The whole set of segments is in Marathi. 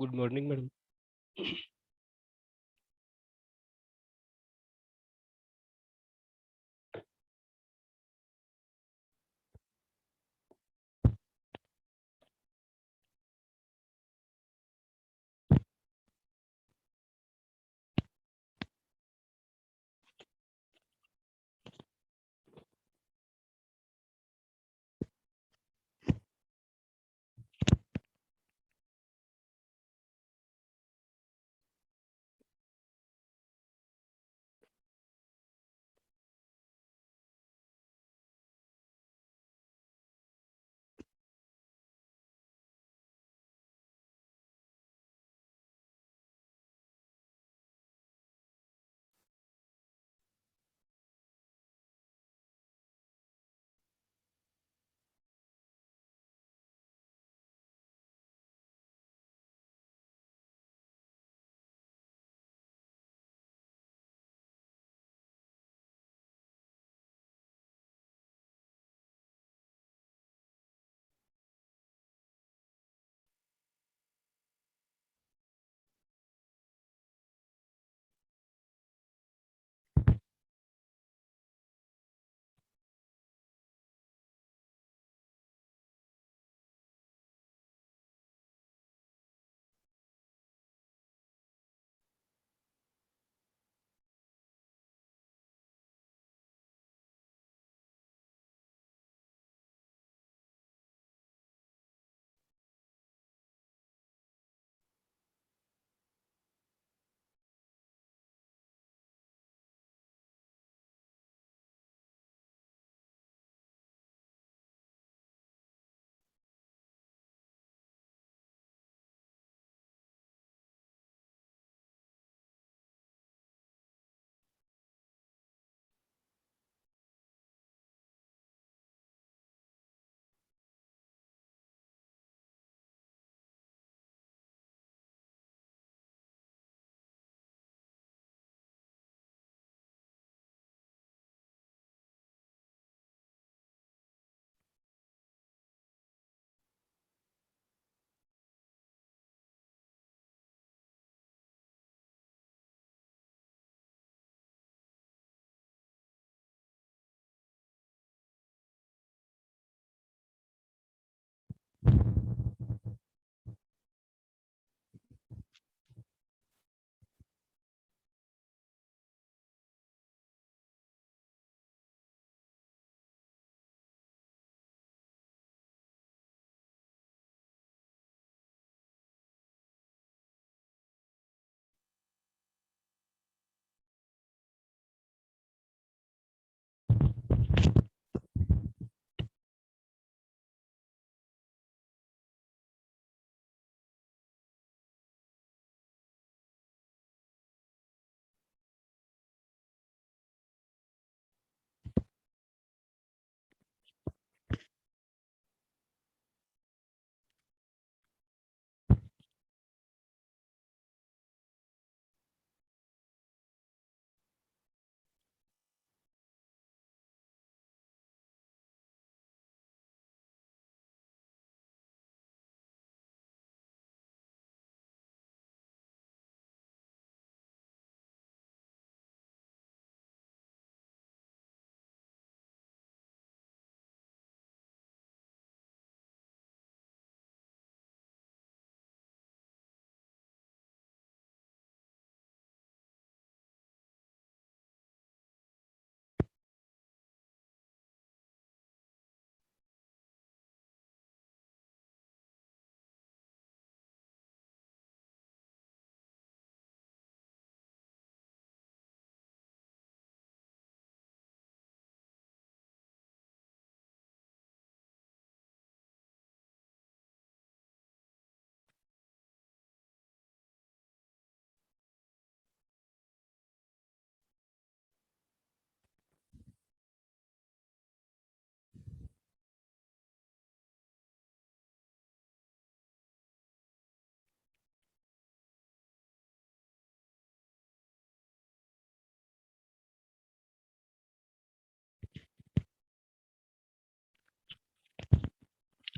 Good morning madam.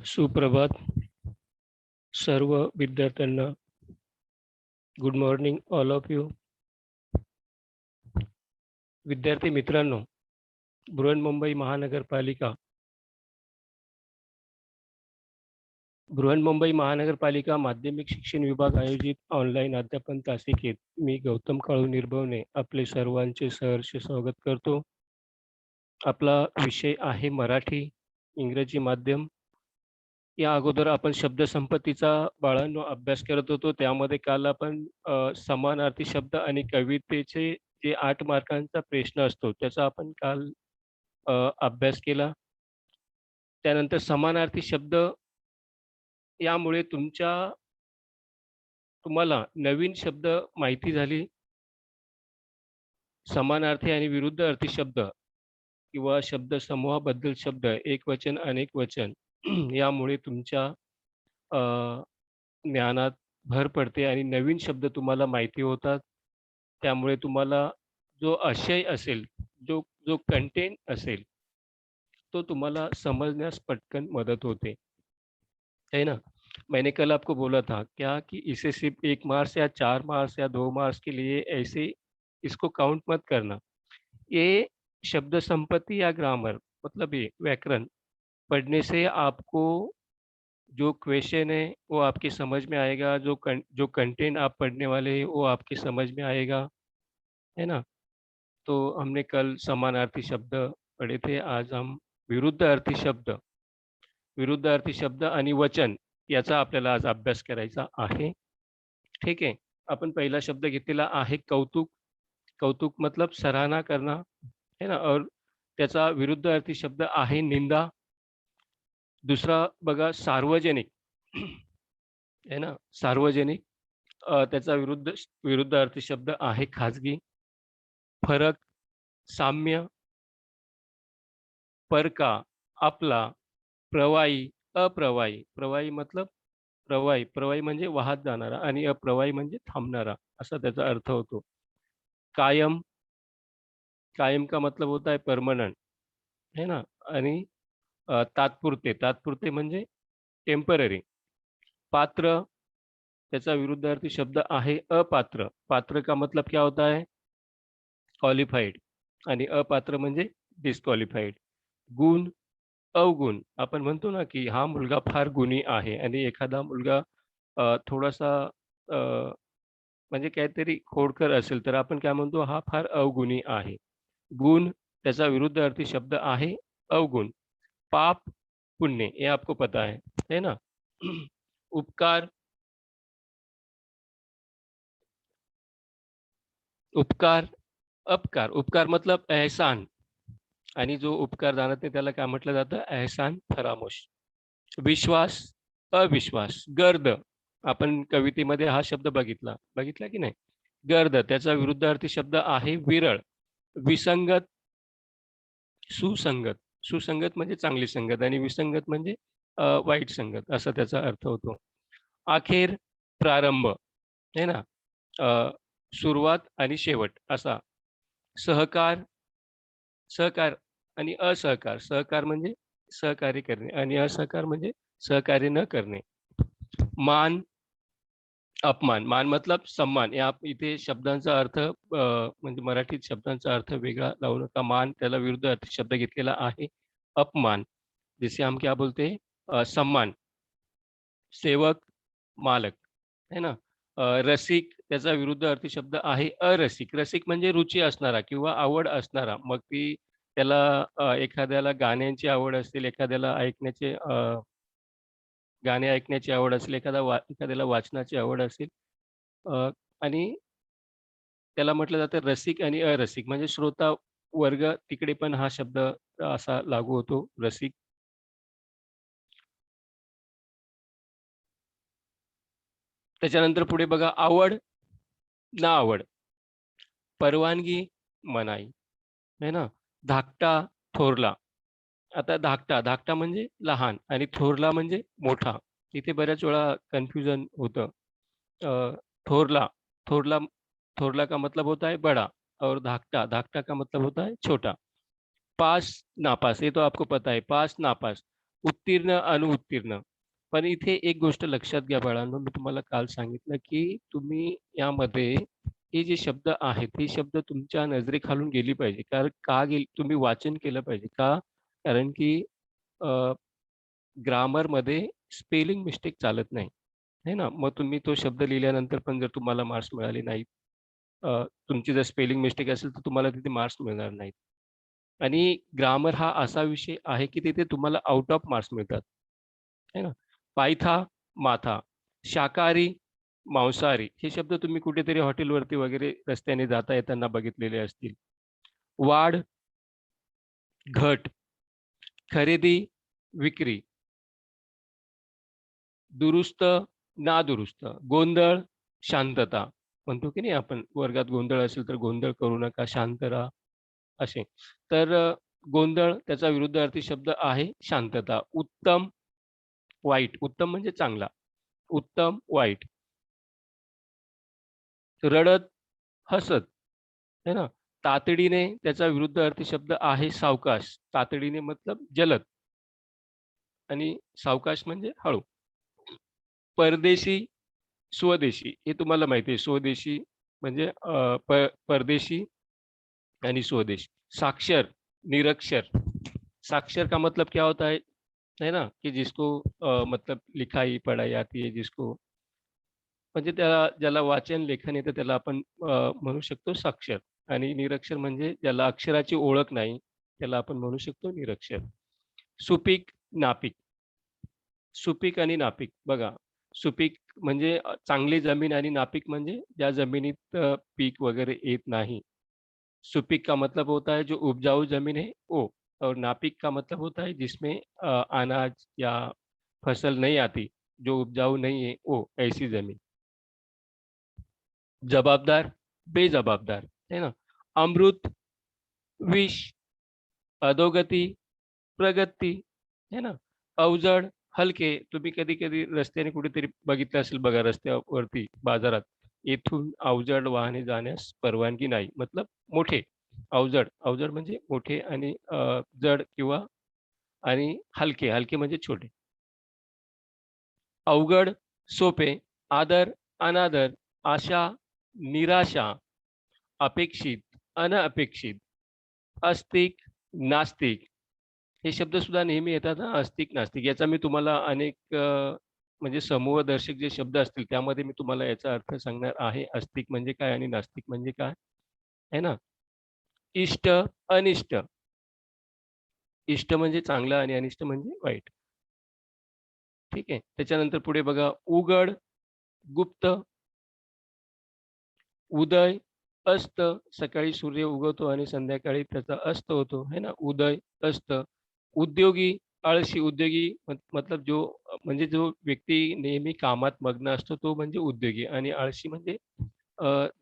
सुप्रभात सर्व विद्यार्थ्यांना। Good morning all of you. विद्यार्थी मित्रांनो, बृहन्मुंबई महानगरपालिका बृहन्मुंबई महानगरपालिका माध्यमिक शिक्षण विभाग आयोजित ऑनलाईन अध्यापन तासिकेत मी गौतम काळू निर्भवने आपले सर्वांचे सहर्ष स्वागत करतो. आपला विषय आहे मराठी, इंग्रजी माध्यम. या अगोदर आपण शब्दसंपत्तीचा बाळांनो अभ्यास करत होतो. त्यामध्ये काल आपण समानार्थी शब्द आणि कवितेचे जे 8 मार्कांचा प्रश्न असतो, त्याचा आपण काल अभ्यास केला. त्यानंतर समानार्थी शब्द यामुळे तुम्हाला नवीन शब्द माहिती झाली. समानार्थी आणि विरुद्ध अर्थी शब्द किंवा शब्दसमूहाबद्दल शब्द एकवचन, अनेकवचन यामुळे तुमच्या अ, ज्ञानात भर पडते आणि नवीन शब्द तुम्हाला माहिती होतात. त्यामुळे तुम्हाला जो आशय असेल, जो जो कंटेंट असेल, तो तुम्हाला समजण्यास पटकन मदत होते, है ना? मैंने कल आपको बोला था क्या कि इसे सिर्फ़ 1 मार्क्स या 4 मार्क्स या 2 मार्क्स के लिए ऐसे इसको काउंट मत करना। ये शब्द संपत्ति या ग्रामर मतलब ये व्याकरण पढ़ने से आपको जो क्वेश्चन है वो आपकी समझ में आएगा, जो कंटेंट आप पढ़ने वाले हैं वो आपकी समझ में आएगा, है ना? तो हमने कल समानार्थी शब्द पढ़े थे, आज हम विरुद्ध अर्थी शब्द आणि वचन याचा आपल्याला आज अभ्यास करायचा आहे. ठीक आहे. आपण पहिला शब्द घेतलेला आहे कौतुक. कौतुक मतलब सराहना करना, है ना? और त्याचा विरुद्ध अर्थी शब्द आहे निंदा. दुसरा बघा सार्वजनिक, है ना? सार्वजनिक त्याचा विरुद्ध अर्थी शब्द आहे खाजगी. फरक, साम्य, परका, आपला, प्रवाही, अप्रवाही. प्रवाही मतलब प्रवाही म्हणजे वाहत जाणारा आणि अप्रवाही म्हणजे थांबणारा असा त्याचा अर्थ होतो. कायम, कायम का मतलब होता है परमानेंट, है ना? आणि तात्पुरते, तात्पुरते म्हणजे टेम्पररी. पात्र, त्याचा विरुद्धार्थी शब्द आहे अपात्र. पात्र का मतलब क्या होता है? क्वालिफाईड आणि अपात्र म्हणजे डिस्क्वालिफाईड. गुण, अवगुण. आपण म्हणतो ना, की हा मुलगा फार गुणी आहे आणि एखादा मुलगा थोडासा अ, म्हणजे काहीतरी खोडकर असेल, तर आपण काय म्हणतो, हा फार अवगुणी आहे. गुण, त्याचा विरुद्ध अर्थी शब्द आहे अवगुण. पाप, पुण्य, ये आपको पता है ना? उपकार, उपकार, अपकार. उपकार मतलब एहसान आणि जो उपकार जाणत नाही त्याला काय म्हटलं जातं? एहसान फरामोश. विश्वास, अविश्वास. गर्द, आपण कवितेमध्ये हा शब्द बघितला. बघितला की नाही? गर्द, त्याचा विरुद्धार्थी शब्द आहे विरळ. विसंगत, सुसंगत. सुसंगत म्हणजे चांगली संगत आणि विसंगत म्हणजे वाईट संगत असा त्याचा अर्थ होतो. अखेर, प्रारंभ, आहे ना? अ, सुरुवात आणि शेवट असा. सहकार, सहकार आणि असहकार. सहकार म्हणजे सहकार्य करणे आणि असहकार म्हणजे सहकार्य न करणे. मान, अपमान. मान मतलब सम्मान. या इथे शब्दांचा अर्थ म्हणजे मराठीत शब्दांचा अर्थ वेगळा लावू नका. मान त्याला विरुद्ध अर्थ शब्द घेतलेला आहे अपमान. जिसे हम क्या बोलते हैं? सम्मान. सेवक, मालक, है ना? रसिक त्याचा विरुद्ध अर्थी शब्द आहे अरसिक. रसिक म्हणजे रुची असणारा किंवा आवड असणारा. मग ती त्याला एखाद्याला गाण्यांची आवड असेल, गाणे ऐकण्याची आवड असेल, एखाद्याला वाचनाची आवड असेल अ, आणि त्याला म्हटलं जातं रसिक आणि अरसिक म्हणजे श्रोता वर्ग तिकडे पण हा शब्द असा लागू होतो रसिक. त्याच्यानंतर पुढे बघा आवड, नाआवड, परवानगी, मनाई, है ना? धाकटा, थोरला. आता धाकटा, धाकटा म्हणजे लहान आणि थोरला म्हणजे मोठा. इथे बऱ्याच वेळा कन्फ्युजन होतं. अ, थोरला, थोरला थोरला का मतलब होता है बड़ा और धाकटा, धाकटा का मतलब होता है छोटा. पास, नापास ये तो आपको पता है. पास, नापास. उत्तीर्ण, अनुत्तीर्ण. पण इथे एक गोष्ट लक्षात घ्या बाळांनो, मी तुम्हाला काल सांगितलं, की तुम्ही यामध्ये हे जे शब्द आहेत, हे शब्द तुमच्या नजरेखालून गेली पाहिजे. कारण का गेली तुम्ही वाचन केलं पाहिजे. का? कारण की ग्रामरमध्ये स्पेलिंग मिस्टेक चालत नाही. आहे ना? मग तुम्ही तो शब्द लिहिल्यानंतर पण जर तुम्हाला मार्क्स मिळाले नाहीत, तुमची जर स्पेलिंग मिस्टेक असेल, तर तुम्हाला तिथे मार्क्स मिळणार नाहीत. आणि ग्रामर हा असा विषय आहे, की तिथे तुम्हाला आउट ऑफ मार्क्स मिळतात. आहे ना? पायथा, माथा, शाकाहारी, मांसाहारी हे शब्द तुम्ही कुठेतरी हॉटेलवरती वगैरे रस्त्याने जाता येताना बघितलेले असतील. वाढ, घट, खरेदी, विक्री, दुरुस्त, नादुरुस्त, गोंधळ, शांतता. म्हणतो की नाही आपण वर्गात गोंधळ असेल तर गोंधळ करू नका, शांत राहा असे. तर गोंधळ त्याचा विरुद्धार्थी शब्द आहे शांतता. उत्तम, वाईट. उत्तम म्हणजे चांगला. उत्तम, वाईट. रडत, हसत. है ना? तातडीने त्याचा विरुद्धार्थी शब्द आहे सावकाश. तातडीने मतलब जलद आणि सावकाश म्हणजे हळू. परदेशी, स्वदेशी हे तुम्हाला माहिती आहे. स्वदेशी म्हणजे परदेशी आणि स्वदेशी. साक्षर, निरक्षर. साक्षर का मतलब क्या होता है ना? कि जिसको मतलब लिखाई पढ़ाई आती है जिसको म्हणजे त्याला ज्याला वाचन लेखन येतं त्याला आपण म्हणू शकतो साक्षर आणि निरक्षर म्हणजे ज्याला अक्षराची ओळख नाही, त्याला आपण म्हणू शकतो निरक्षर. सुपीक, नापीक. सुपीक आणि नापीक बघा, सुपीक म्हणजे चांगली जमीन आणि नापीक म्हणजे ज्या जमिनीत पीक वगैरे येत नाही. सुपीक का मतलब होता है जो उपजाऊ ज़मीन है वो और नापीक का मतलब होता है जिसमें अनाज या फसल नहीं आती, जो उपजाऊ नहीं है वो ऐसी ज़मीन। जवाबदार, बेजवाबदार, है ना? अमृत, विष, अधोगती, प्रगती, है ना? अवजड, हलके. तुम्ही कधी-कधी रस्त्याने कुठेतरी बघितलं असेल बघा रस्त्यावरती, बाजारात. येथून अवजड वाहने जाण्यास परवानगी नाही. मतलब मोठे, अवजड. अवजड म्हणजे मोठे आणि जड किंवा आणि हलके, हलके म्हणजे छोटे. अवघड, सोपे, आदर, अनादर, आशा, निराशा, अपेक्षित, अनअपेक्षित, अस्तिक, नास्तिक हे शब्दसुद्धा नेहमी येतात हां, अस्तिक, नास्तिक. याचा मी तुम्हाला अनेक म्हणजे समूहदर्शक जे शब्द असतील त्यामध्ये मी तुम्हाला याचा अर्थ सांगणार आहे. अस्तिक म्हणजे काय आणि नास्तिक म्हणजे काय? आहे ना? इष्ट, अनिष्ट. इष्ट म्हणजे चांगलं आणि अनिष्ट म्हणजे वाईट. ठीक आहे. त्याच्यानंतर पुढे बघा उघड, गुप्त, उदय, अस्त. सकाळी सूर्य उगवतो आणि संध्याकाळी त्याचा अस्त होतो, है ना? उदय, अस्त. उद्योगी, आळशी. उद्योगी मतलब जो म्हणजे जो व्यक्ती नेहमी कामात मग्न असतो तो म्हणजे उद्योगी आणि आळशी म्हणजे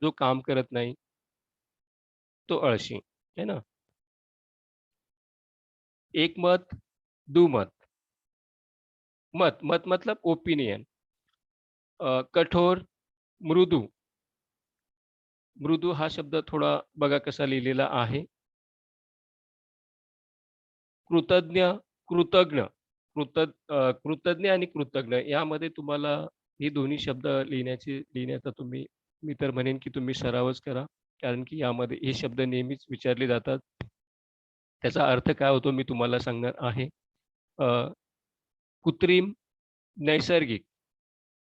जो काम करत नाही तो आळशी, है ना? एकमत, दुमत. मत, मत मतलब ओपिनियन. कठोर, मृदू. मृदू हा शब्द थोडा बघा कसा लिहिलेला आहे. कृतज्ञ, कृतज्ञ. कृतज्ञ आणि कृतज्ञ यामध्ये तुम्हाला हे दोन्ही शब्द लिहिण्याचा तुम्ही मी तर म्हणेन की तुम्ही सरावच करा. कारण की यामध्ये हे शब्द नेहमीच विचारले जातात. त्याचा अर्थ काय होतो मी तुम्हाला सांगणार आहे. अ, कृत्रिम, नैसर्गिक.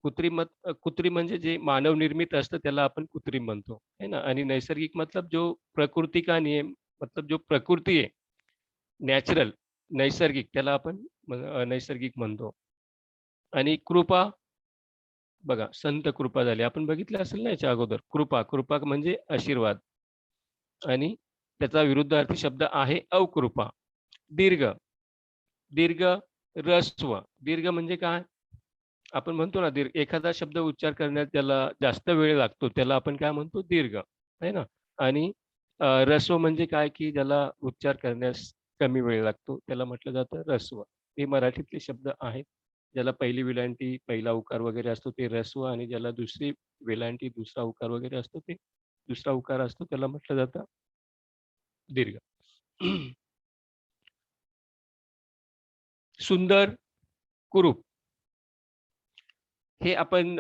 कृत्रिम म्हणजे जे मानवनिर्मित असतं त्याला आपण कृत्रिम म्हणतो, है ना? आणि नैसर्गिक मतलब जो प्रकृती का नियम मतलब जो प्रकृती आहे, नॅचरल, नैसर्गिक त्याला आपण नैसर्गिक म्हणतो. आणि कृपा बघा, संत कृपा झाली. आपण बघितलं असेल ना याच्या अगोदर. कृपा, कृपा म्हणजे आशीर्वाद आणि त्याचा विरुद्धार्थी शब्द आहे अकृपा. दीर्घ, दीर्घ, ऱ्हस्व. दीर्घ म्हणजे काय? आपण म्हणतो ना एखादा शब्द उच्चार करण्यात ज्याला जास्त वेळ लागतो, त्याला आपण काय म्हणतो? दीर्घ, आहे ना? आणि ऱ्हस्व म्हणजे काय, की ज्याला उच्चार करण्यास कमी वेळ लागतो, त्याला म्हटलं जातं ऱ्हस्व. हे मराठीतले शब्द आहेत. ज्याला पहिली वेलांटी, पहिला उकार वगैरे असतो ते ऱ्हस्व आणि ज्याला दुसरी वेलांटी, दुसरा उकार वगैरे असतो ते दुसरा उकार असतो त्याला म्हटलं जातं दीर्घ. सुंदर, कुरूप. हे आपण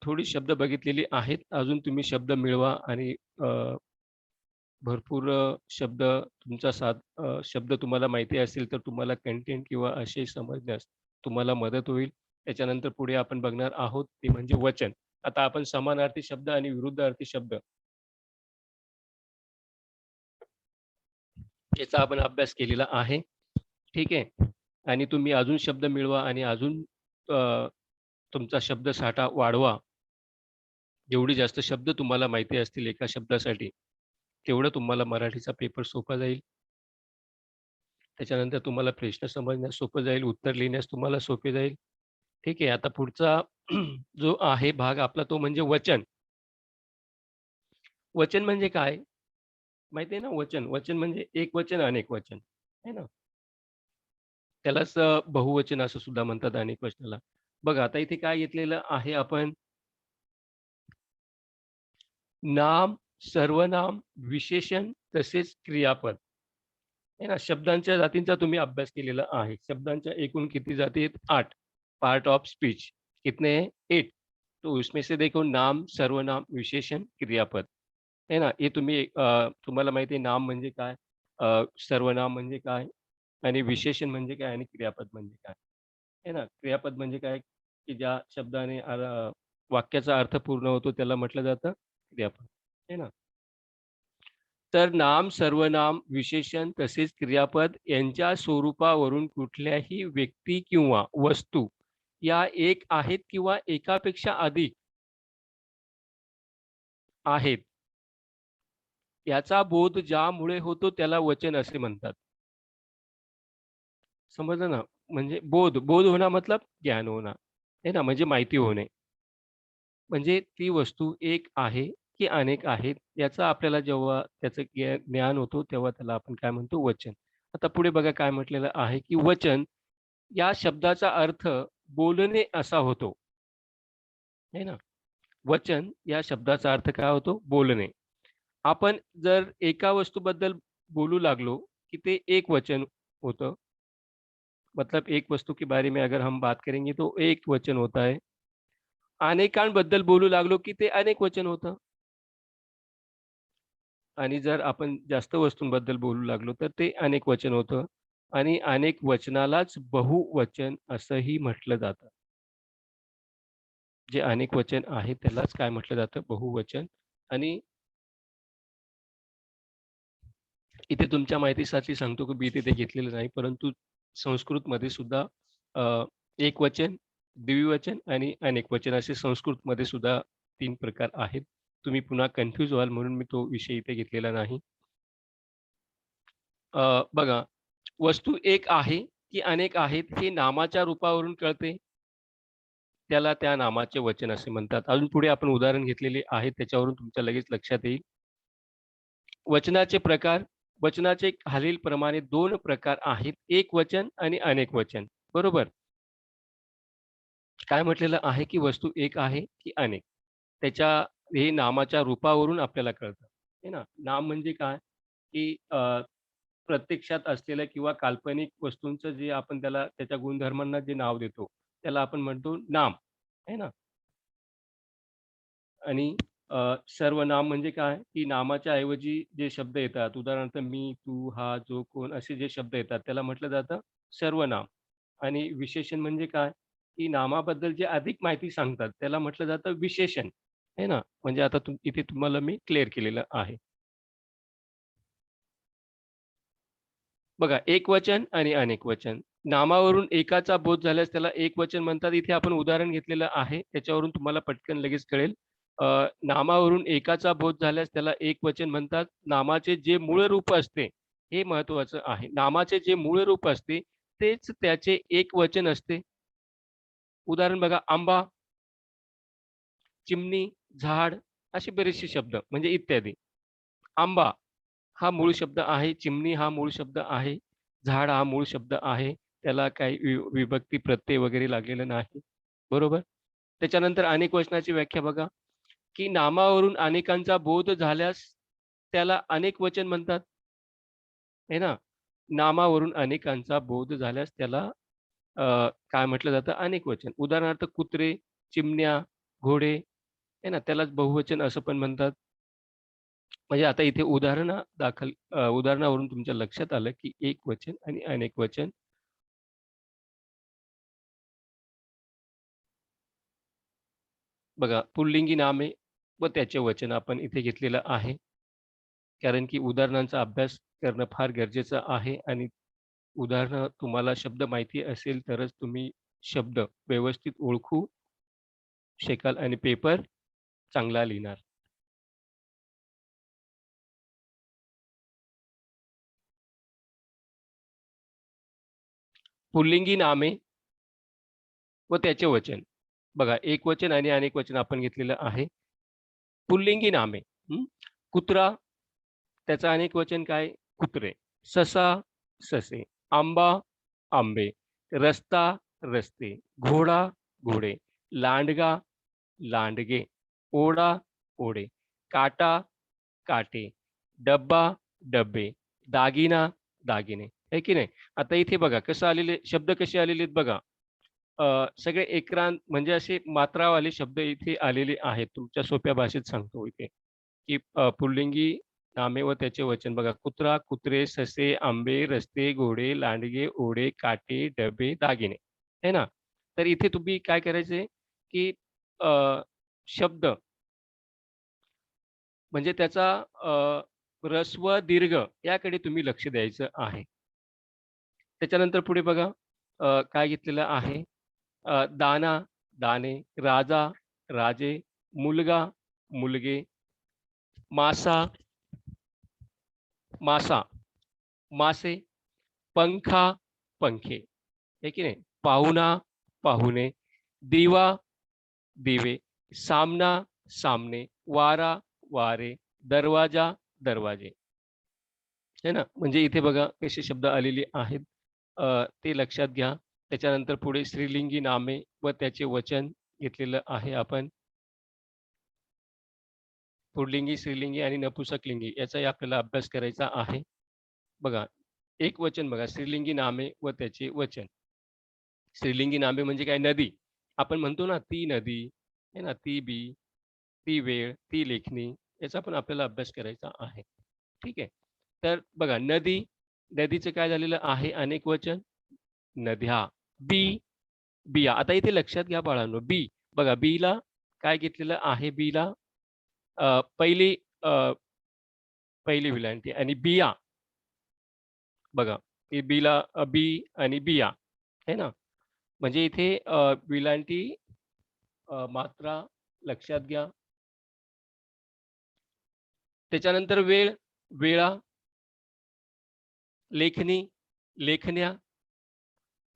थोडी शब्द बघितलेली आहेत. अजून तुम्ही शब्द मिळवा आणि भरपूर शब्द तुमचा शब्द तुम्हाला माहिती असतील तर तुम्हाला कंटेंट किंवा आशय समजण्यास तुम्हाला मदत होईल. त्याच्यानंतर पुढे आपण बघणार आहोत ते म्हणजे वचन. आता आपण समानार्थी शब्द आणि विरुद्धार्थी शब्द याचा आपण अभ्यास केलेला आहे. ठीक आहे. आणि तुम्ही अजून शब्द मिळवा आणि अजून तुमचा शब्दसाठा वाढवा. जेवढी जास्त शब्द तुम्हाला माहिती असतील एका शब्दासाठी, तेवढं तुम्हाला मराठीचा पेपर सोपा जाईल. त्याच्यानंतर तुम्हाला प्रश्न समजण्यास सोपं जाईल, उत्तर लिहिण्यास तुम्हाला सोपे जाईल. ठीक आहे. आता पुढचा जो आहे भाग आपला तो म्हणजे वचन. वचन म्हणजे काय? माहिती आहे ना वचन? वचन म्हणजे एक वचन, अनेक वचन. आहे ना? त्यालाच बहुवचन असं सुद्धा म्हणतात अनेक वचनाला. बघा आता इथे काय घेतलेलं आहे आपण नाम, सर्वनाम, विशेषण तसेच क्रियापद. आहे ना, शब्दांच्या जातींचा तुम्ही अभ्यास केलेला आहे. शब्दांच्या एकूण किती जाती आहेत? 8 पार्ट ऑफ स्पीच. कितने हैं? 8. तो उसमें से देखो नाम, सर्वनाम, विशेषण, क्रियापद. आहे ना, हे तुम्हाला माहिती आहे नाम म्हणजे काय? सर्वनाम म्हणजे काय? आणि विशेषण म्हणजे काय? आणि क्रियापद म्हणजे काय? आहे ना, क्रियापद म्हणजे काय? की ज्या शब्दाने वाक्याचा अर्थ पूर्ण होतो त्याला म्हटलं जातं क्रियापद. आहे ना? तर नाम, सर्वनाम, विशेषण तसेच क्रियापद यांच्या स्वरूपावरून कुठल्याही व्यक्ती किंवा वस्तू या एक आहेत किंवा एकापेक्षा अधिक आहेत, याचा बोध ज्यामुळे होतो त्याला वचन असे म्हणतात. समजलं ना? म्हणजे बोध होणं मतलब ज्ञान होणं. आहे ना? म्हणजे माहिती होणे. म्हणजे ती वस्तू एक आहे की अनेक आहेत, याचा आपल्याला जेव्हा त्याचं ज्ञान होतो, तेव्हा त्याला आपण काय म्हणतो वचन. आता पुढे बघा काय म्हटलेलं आहे, की वचन या शब्दाचा अर्थ बोलणे असा होतो. आहे ना? वचन या शब्दाचा अर्थ काय होतो? बोलणे. आपण जर एका वस्तूबद्दल बोलू लागलो, की ते एक वचन होतं. मतलब एक वस्तू के बारे में अगर हम बात करेंगे तो एक वचन होता है. अनेकांबद्दल बोलू लागलो, की ते अनेक वचन होतं. आणि जर आपण जास्त वस्तूंबद्दल बोलू लागलो, तर ते अनेक वचन होतं आणि अनेक वचनालाच बहुवचन असंही म्हटलं जातं. जे अनेक वचन आहे त्यालाच काय म्हटलं जातं? बहुवचन. आणि इथे तुमच्या माहितीसाठी सांगतो, की मी तिथे घेतलेलं नाही, परंतु संस्कृतमध्ये सुद्धा अ, एकवचन, द्विवचन आणि अनेकवचन असे संस्कृतमध्ये सुद्धा 3 प्रकार आहेत. तुम्ही पुन्हा कन्फ्यूज व्हाल म्हणून मी तो विषय इथे घेतलेला नाही. बघा, वस्तू एक आहे की अनेक आहेत हे नामाच्या रूपावरून कळते. त्याला त्या नामाचे वचन असे म्हणतात. अजून पुढे आपण उदाहरण घेतलेले आहे त्याच्यावरून तुमच्या लगेच लक्षात येईल. वचनाचे प्रकार, वचनाचे खालीलप्रमाणे 2 प्रकार आहेत. एक वचन आणि अनेक वचन. बरोबर? काय म्हटलेलं आहे की वस्तू एक आहे की अनेक? त्याच्या हे नामाच्या रूपावरून आपल्याला कळतं. आहे ना? नाम म्हणजे काय? की प्रत्यक्षात असलेलं किंवा काल्पनिक वस्तूंचं जे आपण त्याला त्याच्या गुणधर्मांना जे नाव देतो, त्याला आपण म्हणतो नाम, आहे ना? आणि सर्वनाम म्हणजे काय, की नामाच्या ऐवजी जे शब्द येतात, उदाहरणार्थ मी, तू, हा, जो, कोण असे जे शब्द येतात, त्याला म्हटलं जातं सर्वनाम. आणि विशेषण म्हणजे काय, की नामाबद्दल जे अधिक माहिती सांगतात, त्याला म्हटलं जातं विशेषण, आहे ना? म्हणजे आता इथे तुम्हाला मी क्लिअर केलेलं आहे. बघा, एकवचन आणि अनेकवचन. नामावरून एकाचा बोध झाल्यास त्याला एकवचन म्हणतात. इथे आपण उदाहरण घेतलेलं आहे. त्याच्यावरून तुम्हाला पटकन लगेच कळेल. अ, नामावरून एकाचा बोध झाल्यास त्याला एकवचन म्हणतात. नामाचे जे मूळ रूप असते, हे महत्त्वाचं आहे. नामाचे जे मूळ रूप असते, तेच त्याचे एकवचन असते. उदाहरण बघा, आंबा, चिमणी, झाड असे बरेचसे शब्द म्हणजे इत्यादी. आंबा हा मूळ शब्द आहे. चिमणी हा मूळ शब्द आहे. झाड हा मूळ शब्द आहे. त्याला काही विभक्ती, प्रत्यय वगैरे लागलेला नाही. बरोबर? त्याच्यानंतर अनेक वचनाची व्याख्या बघा, की नामावरून अनेकांचा बोध झाल्यास त्याला अनेक वचन म्हणतात. आहे ना? नामावरून अनेकांचा बोध झाल्यास त्याला काय म्हटलं जातं? अनेक वचन. उदाहरणार्थ कुत्रे, चिमण्या, घोडे आहे ना, त्यालाच बहुवचन असं पण म्हणतात. म्हणजे आता इथे उदाहरणावरून तुमच्या लक्षात आलं, की एकवचन आणि अनेक वचन. बघा, पुल्लिंगी नामे व त्याचे वचन आपण इथे घेतलेलं आहे. कारण की उदाहरणांचा अभ्यास करणं फार गरजेचं आहे आणि उदाहरणं तुम्हाला शब्द माहिती असेल तरच तुम्ही शब्द व्यवस्थित ओळखू शकाल आणि पेपर चांगला लिहिणार. पुल्लिंगी नामे व त्याचे वचन. बघा, एकवचन आणि अनेक वचन आपण घेतलेलं आहे. पुल्लिंगी नामे. कुत्रा, त्याचं अनेक वचन काय? कुत्रे. ससा, ससे. आंबा, आंबे. रस्ता, रस्ते. घोडा, घोडे. लांडगा, लांडगे. ओढा, ओढे. काटा, काटे. डब्बा, डब्बे. दागिना, दागिने. आहे की नाही? आता इथे बघा कसं आलेले शब्द कसे आलेले आहेत बघा. सगळे एकरांत म्हणजे असे मात्रावाले शब्द इथे आलेले आहेत. तुमच्या सोप्या भाषेत सांगतो इथे, की पुल्लिंगी नामे व त्याचे वचन बघा. कुत्रा, कुत्रे, ससे, आंबे, रस्ते, घोडे, लांडगे, ओढे, काटे, डबे, दागिने. है ना? तर इथे तुम्ही काय करायचंय, की शब्द म्हणजे त्याचा ऱ्हस्व, दीर्घ याकडे तुम्ही लक्ष द्यायचं आहे. त्याच्यानंतर पुढे बघा काय घेतलेलं आहे. दाना, दाणे, राजा, राजे, मुलगा, मुलगे, मासा, मासा, मासे, पंखा, पंखे. आहे की नाही? पाहुणा, पाहुणे, दिवा, दिवे, सामना, सामने, वारा, वारे, दरवाजा, दरवाजे. है ना? म्हणजे इथे बघा कसे शब्द आलेले आहेत. ते लक्षात घ्या. त्याच्यानंतर पुढे स्त्रीलिंगी नामे व त्याचे वचन घेतलेलं आहे आपण. पुल्लिंगी, स्त्रीलिंगी आणि नपुंसकलिंगी याचाही आपल्याला अभ्यास करायचा आहे. बघा, एक वचन बघा, स्त्रीलिंगी नामे व त्याचे वचन. स्त्रीलिंगी नामे म्हणजे काय? नदी. आपण म्हणतो ना, ती नदी, आहे ना, ती बी, ती वेळ, ती लेखणी याचा पण आपल्याला अभ्यास करायचा आहे. ठीक आहे. तर बघा, नदी, नदीचं काय झालेलं आहे अनेक वचन? नद्या. बी, बिया. आता इथे लक्षात घ्या बाळांनो, बी बघा, बीला काय घेतलेलं आहे? बीला पहिली पहिली विलांटी आणि बिया बघा, की बीला बी आणि बिया आहे ना? म्हणजे इथे विलांटी मात्रा लक्षात घ्या. त्याच्यानंतर वेळ, वेळा, लेखणी, लेखण्या,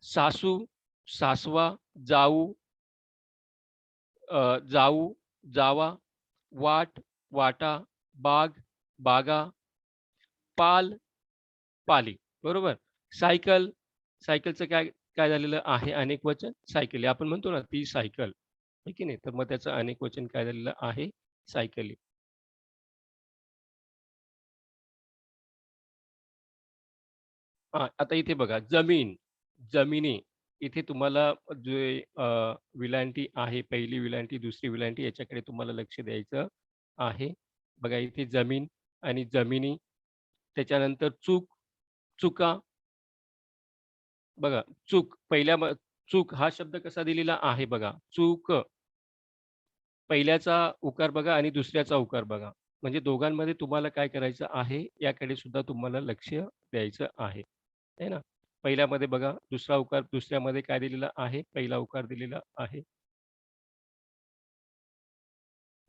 सासू, सासवा, जाऊ, जाऊ, जावा, वाट, वाटा, बाग, बागा, पाल, पाली. बरोबर? सायकल, सायकलचं काय काय झालेलं आहे अनेक वचन? सायकली. आपण म्हणतो ना, ती सायकल. आहे की नाही? तर मग त्याचं अनेक वचन काय झालेलं आहे? सायकली. हां, आता इथे बघा जमीन, जमिनी. इथे तुम्हाला जे विलांटी आहे, पहिली विलांटी, दुसरी विलांटी याच्याकडे तुम्हाला लक्ष द्यायचं आहे. बघा इथे जमीन आणि जमिनी. त्याच्यानंतर चूक, चुका. बघा चूक चूक हा शब्द कसा दिलेला आहे बघा. चूक पहिल्याचा उकार बघा आणि दुसऱ्याचा उकार बघा. म्हणजे दोघांमध्ये तुम्हाला काय करायचं आहे, याकडे सुद्धा तुम्हाला लक्ष द्यायचं आहे. आहे ना? पहिल्यामध्ये बघा दुसरा उकार, दुसऱ्यामध्ये काय दिलेला आहे? पहिला उकार दिलेला आहे.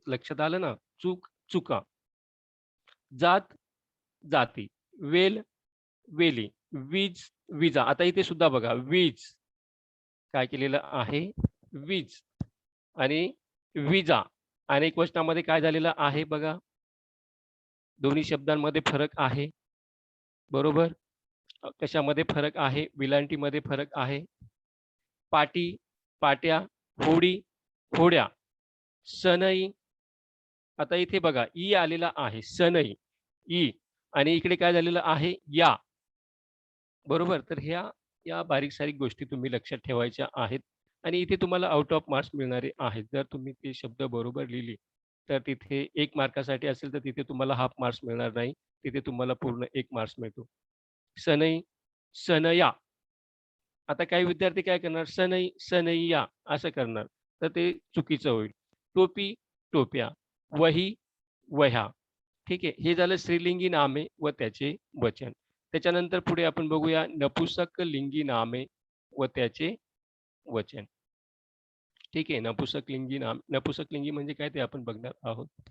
लक्षात आलं ना? चूक, चुका. जात, जाती. वेल, वेली. वीज, विजा. आता इथे सुद्धा बघा वीज काय केलेलं आहे? वीज आणि विजा. अनेक वचनामध्ये काय झालेलं आहे बघा? दोन्ही शब्दांमध्ये फरक आहे. बरोबर? कशामध्ये फरक आहे? विलांटीमध्ये फरक आहे. पाटी, पाट्या, होडी, होड्या, सनई. आता इथे बघा ई आलेला आहे. सनई, ई आणि इकडे काय झालेलं आहे? या. बरोबर? तर ह्या या बारीक-सारीक गोष्टी तुम्ही लक्षात ठेवायच्या आहेत आणि इथे तुम्हाला आउट ऑफ मार्क्स मिळणारे आहेत. जर तुम्ही ते शब्द बरोबर लिहिली, तर तिथे 1 मार्कासाठी असेल, तर तिथे तुम्हाला हाल्फ मार्क्स मिळणार नाही. तिथे तुम्हाला पूर्ण 1 मार्क्स मिळतो. सनई, सनया. आता काही विद्यार्थी काय करणार, सनई, सनैया असं करणार. तर ते चुकीचं होईल. टोपी, टोप्या. वही, वह्या. ठीक आहे. हे झालं स्त्रीलिंगी नामे व त्याचे वचन. त्याच्यानंतर पुढे आपण बघूया नपुंसक लिंगी नामे व त्याचे वचन. ठीक आहे. नपुंसकलिंगी म्हणजे काय ते आपण बघणार आहोत.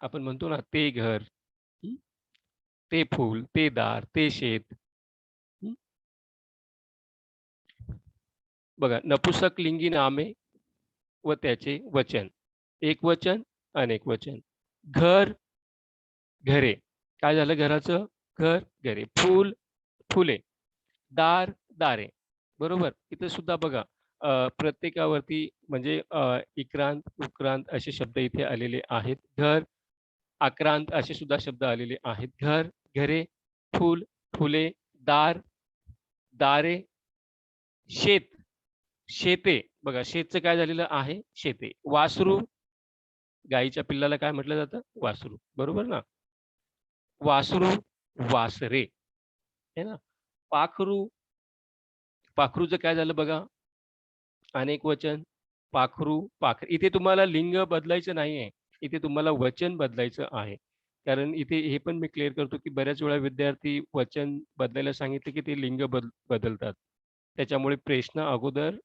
आपण म्हणतो ना, ते घर, हं, ते फूल, ते दार, ते शेत. हं. बघा नपुंसकलिंगी नामे व त्याचे वचन. एकवचन, अनेकवचन. घर, घरे. काय झालं घराचं? घर, घरे. फूल, फुले. दार, दारे. बरोबर? इथे सुद्धा बघा प्रत्येकावरती म्हणजे इक्रांत, उक्रांत असे शब्द इथे आलेले आहेत. घर, आक्रांत असे सुद्धा शब्द आलेले आहेत. घर, घरे, फूल, फुले, दार, दारे, शेत, शेते. बघा शेतचं काय झालेलं आहे? शेते. वासरू, गाईच्या पिल्लाला काय म्हटलं जातं? वासरू. बरोबर ना? वासरू, वासरे. आहे ना? पाखरू, पाखरूचं काय झालं बघा? अनेक वचन, पाखरू, पाखरे. इथे तुम्हाला लिंग बदलायचं नाहीये. इथे तुम्हाला वचन बदलायचं आहे. कारण इथे हे पण मी क्लिअर करतो, की बऱ्याच वेळा विद्यार्थी वचन बदलायला सांगितलं, की ते लिंग बदलतात. त्याच्यामुळे प्रश्न अगोदर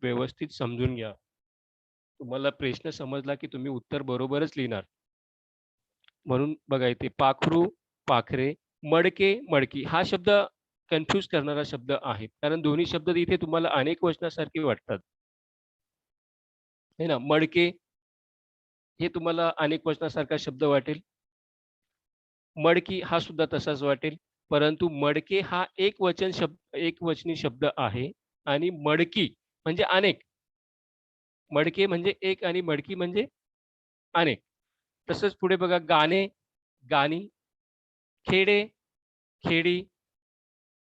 व्यवस्थित समजून घ्या. तुम्हाला प्रश्न समजला, की तुम्ही उत्तर बरोबरच लिहिणार. म्हणून बघा इथे पाखरू, पाखरे, मडके, मडकी हा शब्द कन्फ्यूज करणारा शब्द आहे. कारण दोन्ही शब्द इथे तुम्हाला अनेक वचनासारखे वाटतात. आहे ना? मडके हे तुम्हाला अनेक वचनासारखा शब्द वाटेल. मडकी हा सुद्धा तसाच वाटेल. परंतु मडके हा एकवचनी शब्द आहे आणि मडकी म्हणजे अनेक. मडके म्हणजे एक आणि मडकी म्हणजे अनेक. तसंच पुढे बघा गाणे, गाणी, खेडे, खेडी,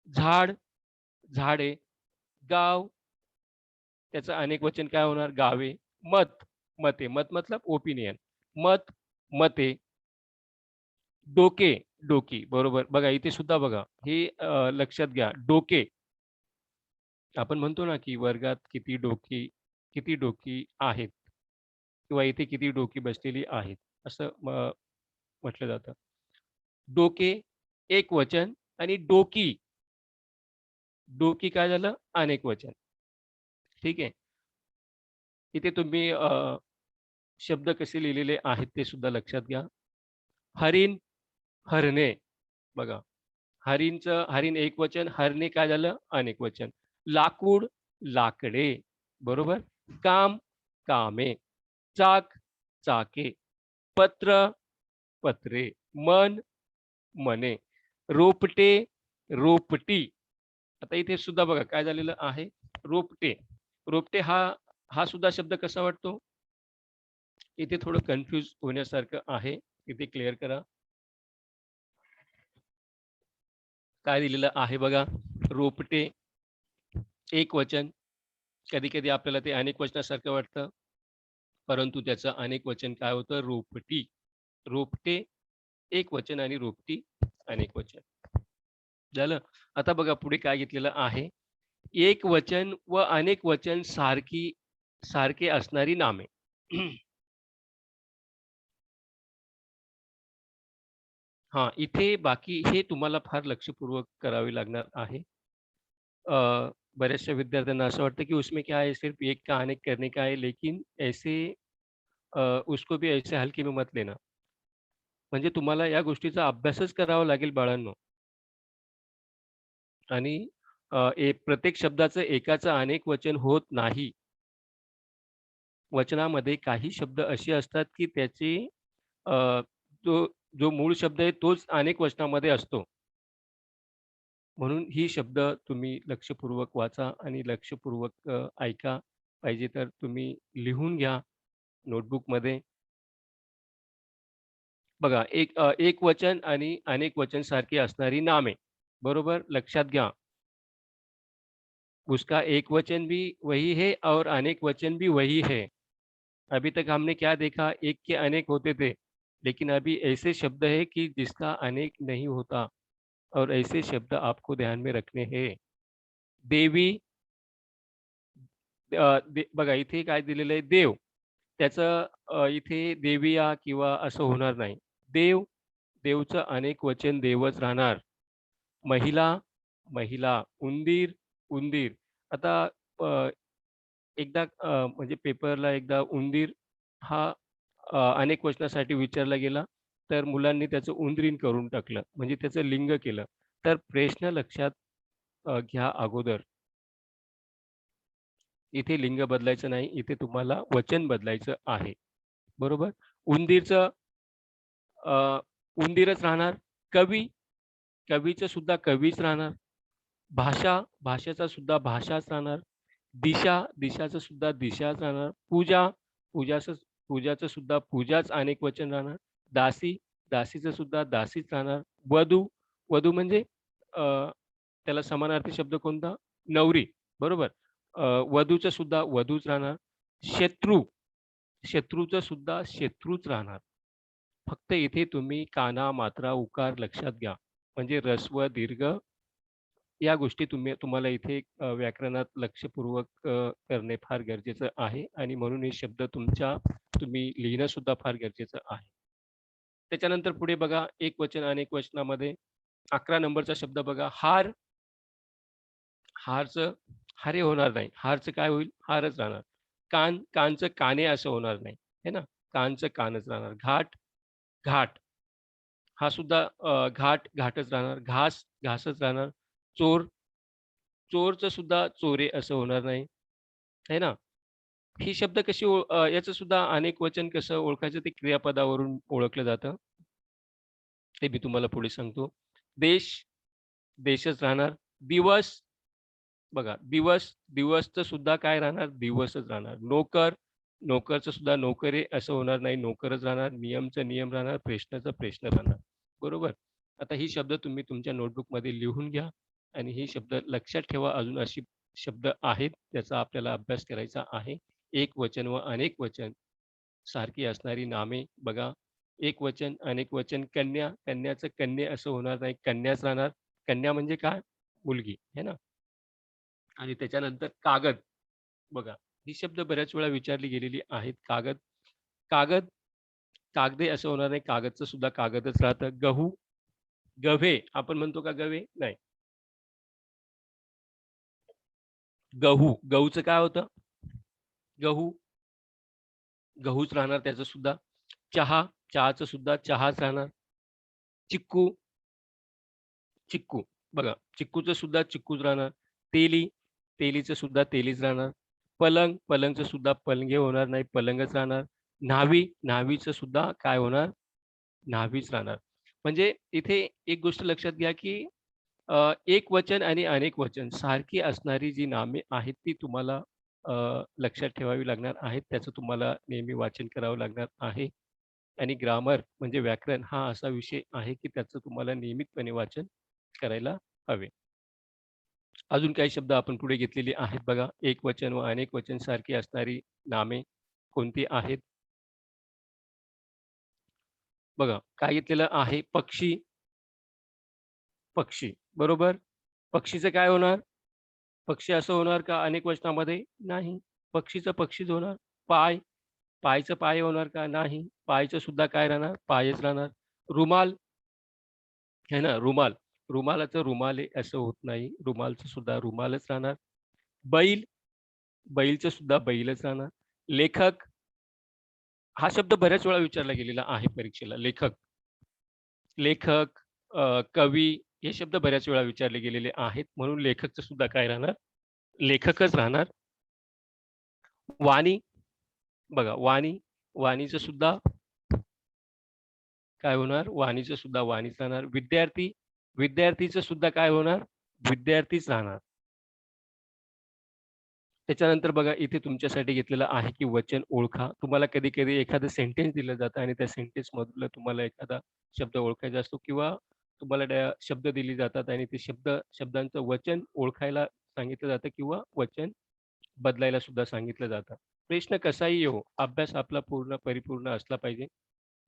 झाड, झाडे, गाव त्याचं अनेक वचन काय होणार? गावे. मत, मते. मत मतलब ओपिनियन. मत, मते. डोके, डोकी. बरोबर. बघा इथे सुद्धा बघा हे लक्षात घ्या. डोके आपण म्हणतो ना, की वर्गात किती डोकी आहेत किंवा इथे किती डोकी बसलेली आहेत, असं म्हटलं जातं. डोके एकवचन आणि डोकी, डोकी काय झालं? अनेक वचन. ठीक आहे. इथे तुम्ही शब्द कसे लिहिलेले आहेत ते सुद्धा लक्षात घ्या. हरीण, हरणे. बघा हरीण एकवचन, हरणे काय झालं? अनेक वचन. लाकूड, लाकडे. बरोबर? काम, कामे. चाक, चाके. पत्र, पत्रे. मन, मने. रोपटे, रोपटी. आता इथे सुद्धा बघा काय झालेलं आहे? रोपटे. रोपटे हा सुद्धा शब्द कसा वाटतो? इथे थोडं कन्फ्यूज होण्यासारखं आहे. इथे क्लिअर करा. काय दिलेलं आहे बघा? रोपटे एकवचन. कधी-कधी आपल्याला ते अनेक वचनासारखं वाटतं. परंतु त्याचं अनेक वचन काय होतं? रोपटी. रोपटे एकवचन आणि रोपटी अनेक वचन. झालं. आता बघा पुढे काय घेतलेलं आहे? एक वचन व अनेक वचन सारखे असणारी नामे. हां, इथे बाकी हे तुम्हाला फार लक्षपूर्वक करावे लागणार आहे. बऱ्याचशा विद्यार्थ्यांना असं वाटतं की उसमें क्या है सिर्फ एक का अनेक करने का है लेकिन ऐसे उसको भी ऐसे हलके में मत लेना. म्हणजे तुम्हाला या गोष्टीचा अभ्यासच करावा लागेल बाळांनो आणि प्रत्येक शब्दाचं एकाचं अनेक वचन होत नाही. वचनामध्ये काही शब्द असे असतात की त्याचे अ, जो जो मूळ शब्द आहे तोच अनेक वचनामध्ये असतो. म्हणून ही शब्द तुम्ही लक्षपूर्वक वाचा आणि लक्षपूर्वक ऐका. पाहिजे तर तुम्ही लिहून घ्या नोटबुकमध्ये. बघा एकवचन आणि अनेक वचन सारखी असणारी नामे. बरोबर? लक्षात घ्या. उसका एक वचन भी वही है और अनेक वचन भी वही है। अभी तक हमने क्या देखा, एक के अनेक होते थे, लेकिन अभी ऐसे शब्द है कि जिसका अनेक नहीं होता और ऐसे शब्द आपको ध्यान में रखने हैं. देवी बघा इथे काय दिलेलं आहे देव. त्याचं इथे देविया किंवा असं होणार नाही. देव, देवचं अनेक वचन देवच राहणार. महिला, महिला. उंदीर, उंदीर. आता एकदा म्हणजे पेपरला एकदा उंदीर हा अनेक वचनासाठी विचारला गेला, तर मुलांनी त्याचं उंदरीण करून टाकलं. म्हणजे त्याचं लिंग केलं. तर प्रश्न लक्षात घ्या अगोदर. इथे लिंग बदलायचं नाही. इथे तुम्हाला वचन बदलायचं आहे. बरोबर? उंदीरचं उंदीरच राहणार. कवी, कवीचं सुद्धा कवीच राहणार. भाषा, भाषेचा सुद्धा भाषाच राहणार. दिशा, दिशाचं सुद्धा दिशाच राहणार. पूजा, पूजाचं पूजाचं सुद्धा पूजाच अनेक वचन राहणार. दासी, दासीचं सुद्धा दासीच राहणार. वधू, वधू म्हणजे अ, त्याला समानार्थी शब्द कोणता? नवरी, बरोबर. वधूचं सुद्धा वधूच राहणार. शत्रू, शत्रूचं सुद्धा शत्रूच राहणार. फक्त इथे तुम्ही काना, मात्रा, उकार लक्षात घ्या. म्हणजे ऱ्हस्व, दीर्घ या गोष्टी तुम्हाला इथे व्याकरणात लक्षपूर्वक करणे फार गरजेचं आहे आणि म्हणून हे शब्द तुम्ही लिहिणं सुद्धा फार गरजेचं आहे. त्याच्यानंतर पुढे बघा एकवचन, अनेक वचनामध्ये 11 नंबरचा शब्द बघा हार. हारचं हारे होणार नाही. हारचं काय होईल? हारच राहणार. कान, कानचं काने असं होणार नाही. है ना? कानचं कानच राहणार. घाट, घाट. हा सुद्धा घाट, घाटच राहणार. घास, घासच राहणार. चोर, चोरचं सुद्धा चोरे असं होणार नाही. आहे ना? ही शब्द कशी याचं सुद्धा अनेक वचन कसं ओळखायचं ते क्रियापदावरून ओळखलं जातं. ते मी तुम्हाला पुढे सांगतो. देश, देशच राहणार. दिवस, बघा दिवस, दिवसचं सुद्धा काय राहणार? दिवसच राहणार. नोकर, नोकरचं सुद्धा नोकरे असं होणार नाही. नोकरच राहणार. नियमचं नियम राहणार. प्रश्नाचं प्रश्न राहणार. बरोबर? आता ही शब्द तुम्ही तुमच्या नोटबुकमध्ये लिहून घ्या आणि ही शब्द लक्षात ठेवा. अजून अशी शब्द आहेत, त्याचा आपल्याला अभ्यास करायचा आहे. एक वचन व अनेक वचन सारखी असणारी नामे बघा. एक वचन, अनेक वचन. कन्या, कन्याचं कन्ये असं होणार नाही. कन्याच राहणार. कन्या म्हणजे काय? मुलगी, है ना? आणि त्याच्यानंतर कागद बघा. ही शब्द बऱ्याच वेळा विचारली गेलेली आहेत. कागद, कागद, कागदे असं होणार नाही. कागदचं सुद्धा कागदच राहतं. गहू, गव्हे आपण म्हणतो का गव्हे? नाही. गहू, गहूचं काय होतं? गहू, गहूच राहणार त्याचं सुद्धा. चहा, चहाचं सुद्धा चहाच राहणार. चिक्कू, चिक्कू बघा. चिक्कूचं सुद्धा चिक्कूच राहणार. तेली, तेलीचं सुद्धा तेलीच राहणार. पलंग, पलंगचं सुद्धा पलंगे होणार नाही. पलंगच राहणार. न्हावी, न्हावीचं सुद्धा काय होणार? न्हावीच राहणार. म्हणजे इथे एक गोष्ट लक्षात घ्या, की एक वचन आणि अनेक वचन सारखी असणारी जी नामे आहेत ती तुम्हाला लक्षात ठेवावी लागणार आहेत. त्याचं तुम्हाला नेहमी वाचन करावं लागणार आहे. आणि ग्रामर म्हणजे व्याकरण हा असा विषय आहे, की त्याचं तुम्हाला नियमितपणे वाचन करायला हवे. अजून काही शब्द आपण पुढे घेतलेले आहेत बघा. एकवचन व अनेक वचन सारखी असणारी नामे कोणती आहेत? बघा, काय घेतलेलं आहे? पक्षी, पक्षी बरोबर. पक्षीचं काय होणार? पक्षी असं होणार का अनेक वचनामध्ये? नाही. पक्षीचं पक्षीच होणार. पाय, पायचं पाय होणार का? नाही. पायचं सुद्धा काय राहणार? पायच राहणार. रुमाल, आहे ना, रुमाल. रुमालाचं रुमाले असं होत नाही. रुमालचं सुद्धा रुमालच राहणार. बैल, बैलचं सुद्धा बैलच राहणार. लेखक, हा शब्द बऱ्याच वेळा विचारला गेलेला आहे परीक्षेला. लेखक, लेखक, कवी हे शब्द बऱ्याच वेळा विचारले गेलेले आहेत. म्हणून लेखकचं सुद्धा काय राहणार? लेखकच राहणार. वाणी, बघा वाणी, वाणीचं सुद्धा काय होणार? वाणीचं सुद्धा वाणीच राहणार. विद्यार्थी, विद्यार्थीचं सुद्धा काय होणार? विद्यार्थीच राहणार. त्याच्यानंतर बघा इथे तुमच्यासाठी घेतलेलं आहे, की वचन ओळखा. तुम्हाला कधी-कधी एखादं सेंटेन्स दिलं जातं आणि त्या सेंटेन्समधलं तुम्हाला एखादा शब्द ओळखायचा असतो किंवा तुम्हाला शब्द दिले जातात आणि ते शब्दांचं वचन ओळखायला सांगितलं जातं किंवा वचन बदलायला सुद्धा सांगितलं जातं. प्रश्न कसाही येवो, अभ्यास आपला पूर्ण परिपूर्ण असला पाहिजे.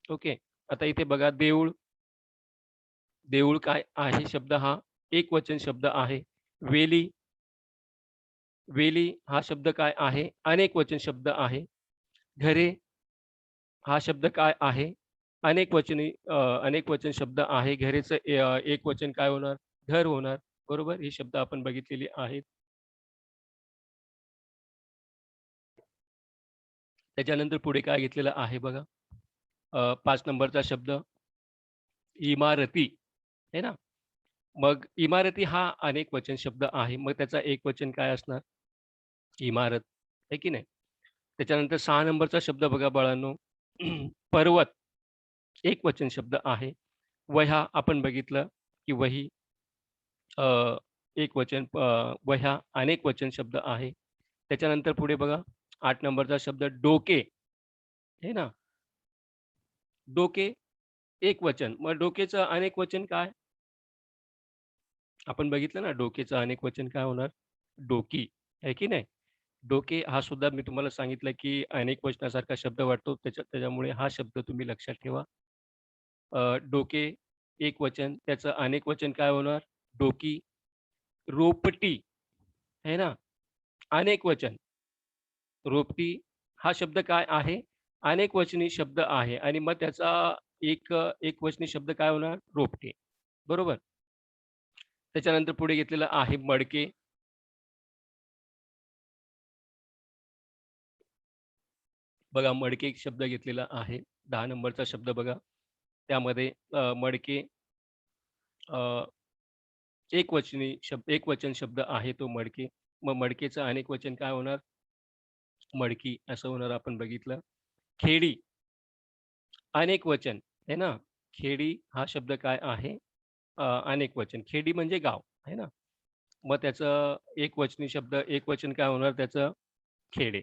ओके. आता इथे बघा देऊळ. देऊळ काय आहे शब्द हा एकवचन शब्द आहे. वेली, वेली हा शब्द काय आहे? अनेकवचन शब्द आहे. घरे हा शब्द काय आहे? अनेकवचन शब्द आहे. घरेचं एकवचन काय होणार? घर होणार. बरोबर? हे शब्द आपण बघितलेले आहेत. त्याच्यानंतर पुढे काय घेतलेलं आहे बघा. 5 नंबरचा शब्द इमारती, आहे ना? मग इमारती हा अनेकवचन शब्द आहे. मग त्याचा एकवचन काय असणार? इमारत, आहे की नाही? त्याच्यानंतर 6 नंबरचा शब्द बघा बाळांनो, पर्वत एकवचन शब्द आहे. वह्या आपण बघितलं, की वही एकवचन, वह्या अनेकवचन शब्द आहे. त्याच्यानंतर पुढे बघा 8 नंबरचा शब्द डोके, आहे ना? डोके एकवचन. मग डोकेचं अनेकवचन काय? आपण बघितलं ना, डोकेचं अनेकवचन काय होणार? डोकी, आहे की नाही? डोके हा सुद्धा मी तुम्हाला सांगितलं, की अनेक वचनासारखा शब्द वाटतो. त्याच्यामुळे हा शब्द तुम्ही लक्षात ठेवा. डोके एकवचन, त्याचं अनेकवचन काय होणार? डोकी. रोपटी, आहे ना? अनेकवचन. रोपटी हा शब्द काय आहे? अनेकवचनी शब्द आहे आणि मग त्याचा एकवचनी शब्द काय होणार? रोपटे. बरोबर? त्याच्यानंतर पुढे घेतलेलं आहे मडके. बघा मडके एक शब्द घेतलेला आहे. 10 नंबरचा शब्द बघा. त्यामध्ये मडके अ, एकवचन शब्द आहे तो मडके. मग मडकेचं अनेकवचन काय होणार? मडकी असं होणार आपण बघितलं. खेडी अनेकवचन, आहे ना? खेडी हा शब्द काय आहे? अनेकवचन. खेडी म्हणजे गाव, आहे ना? मग त्याचं एकवचन काय होणार त्याचं? खेडे.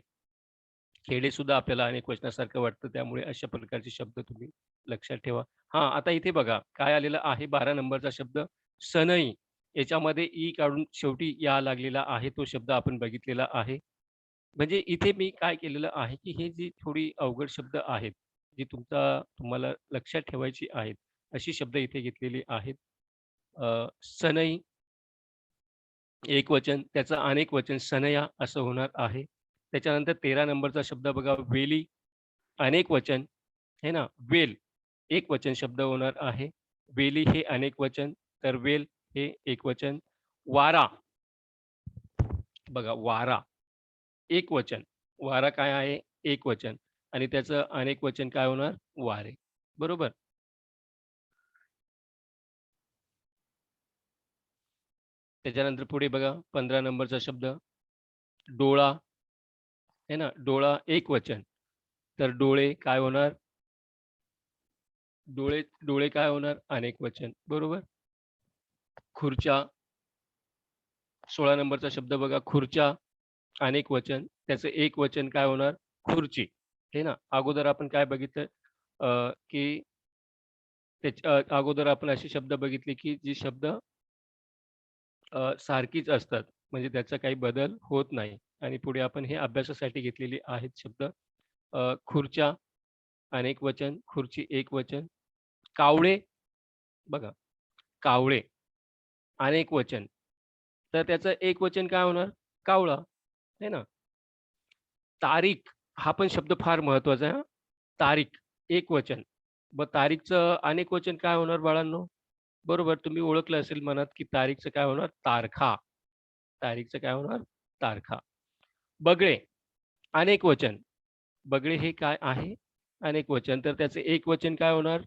खेडेसुद्धा आपल्याला अनेक वचनासारखं वाटतं. त्यामुळे अशा प्रकारचे शब्द तुम्ही लक्षात ठेवा. हां, आता इथे बघा काय आलेलं आहे 12 नंबरचा शब्द सनई. याच्यामध्ये ई काढून शेवटी या लागलेला आहे. तो शब्द आपण बघितलेला आहे. म्हणजे इथे मी काय केलेलं आहे, की हे जी थोडी अवघड शब्द आहेत, जी तुम्हाला लक्षात ठेवायची आहेत, अशी शब्द इथे घेतलेली आहेत. सनई एकवचन, त्याचं अनेक वचन सनया असं होणार आहे. त्याच्यानंतर 13 नंबरचा शब्द बघा वेली, अनेक वचन, आहे ना? वेल एकवचन शब्द होणार आहे. वेली हे अनेक वचन, तर वेल हे एकवचन. वारा, बघा वारा एकवचन. वारा काय आहे? एकवचन आणि त्याचं अनेक वचन काय होणार? वारे. बरोबर? त्याच्यानंतर पुढे बघा 15 नंबरचा शब्द डोळा, आहे ना? डोळा एकवचन. तर डोळे काय होणार? डोळे डोळे काय होणार? अनेक वचन. बरोबर? खुर्च्या 16 नंबरचा शब्द बघा खुर्च्या अनेक वचन. त्याचं एक वचन काय होणार? खुर्ची. हे ना? अगोदर आपण काय बघितलं की त्याच्या अगोदर आपण असे शब्द बघितले की जी शब्द सारखीच असतात. म्हणजे त्याचा काही बदल होत नाही आणि पुढे आपण हे अभ्यासासाठी घेतलेले आहेत शब्द. खुर्च्या अनेक वचन, खुर्ची एक वचन. कावळे बघा, कावळे अनेक वचन. तर त्याचं एक वचन काय होणार? कावळा, आहे ना? तारीख हा पण शब्द फार महत्त्वाचा आहे हां. तारीख एक वचन. मग तारीखचं अनेक वचन काय होणार बाळांनो? बरोबर तुम्ही ओळखलं असेल मनात, की तारीखचं काय होणार? तारखा. तारीखचं काय होणार? तारखा. बगळे अनेक वचन. बगळे हे काय आहे? अनेक वचन. तर त्याचं एक वचन काय होणार?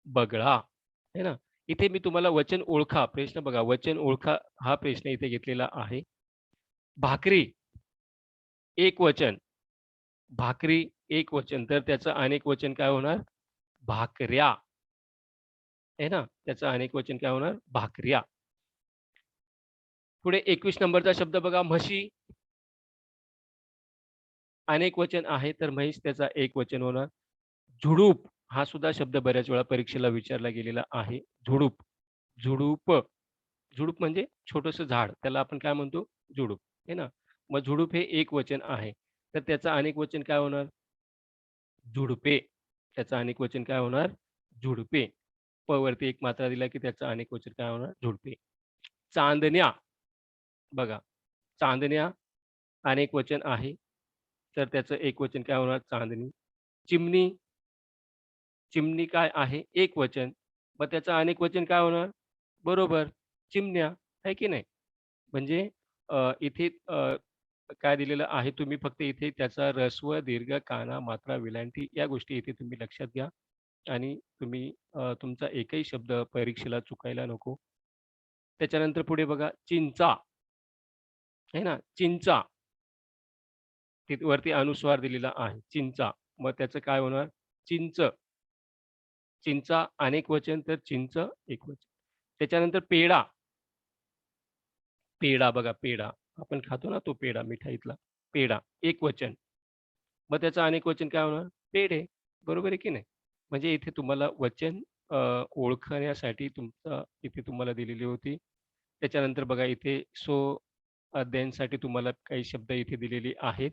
बगळा, आहे ना? इथे मी तुम्हाला वचन ओळखा, प्रश्न बघा, वचन ओळखा हा प्रश्न इथे घेतलेला आहे. भाकरी एकवचन, भाकरी एकवचन, तर त्याचं अनेक वचन काय होणार? भाकऱ्या, आहे ना? त्याचं अनेक वचन काय होणार? भाकऱ्या. पुढे 21 नंबरचा शब्द बघा म्हशी, अनेक वचन आहे, तर म्हैस त्याचा एक वचन होणार. झुडूप हा सुद्धा शब्द बऱ्याच वेळा परीक्षेला विचारला गेलेला आहे. झुडूप, झुडूप. झुडूप म्हणजे छोटंसं झाड. त्याला आपण काय म्हणतो? झुडूप आहे ना. मग झुडूप हे एक वचन आहे. तर त्याचं अनेक वचन काय होणार? झुडपे. त्याचं अनेक वचन काय होणार? झुडपे. प वरती एक मात्रा दिला की त्याचं अनेक वचन काय होणार? झुडपे. चांदण्या बघा, चांदण्या अनेक वचन आहे. तर त्याचं एक वचन काय होणार? चांदणी. चिमणी, चिमणी काय आहे? एक वचन. मग त्याचं अनेक वचन काय होणार? बरोबर, चिमण्या, आहे की नाही? म्हणजे इथे काय दिलेलं आहे तुम्ही फक्त इथे त्याचा ऱ्हस्व, दीर्घ, काना, मात्रा, वेलांटी या गोष्टी इथे तुम्ही लक्षात घ्या आणि तुम्ही तुमचा एकही शब्द परीक्षेला चुकायला नको. त्याच्यानंतर पुढे बघा चिंचा, आहे ना? चिंचा. तिथे वरती अनुस्वार दिलेला आहे. चिंचा. मग त्याचं काय होणार? चिंच. चिंचा अनेक वचन तर चिंच एक वचन. त्याच्यानंतर पेढा. पेढा बघा पेढा. आपण खातो ना तो पेढा मिठाईतला. पेढा एक वचन. मग त्याचं अनेक वचन काय होणार? पेढे. बरोबर आहे की नाही? म्हणजे इथे तुम्हाला वचन ओळखण्यासाठी तुमचं इथे तुम्हाला दिलेली होती. त्याच्यानंतर बघा इथे अध्यायांसाठी तुम्हाला काही शब्द इथे दिलेले आहेत.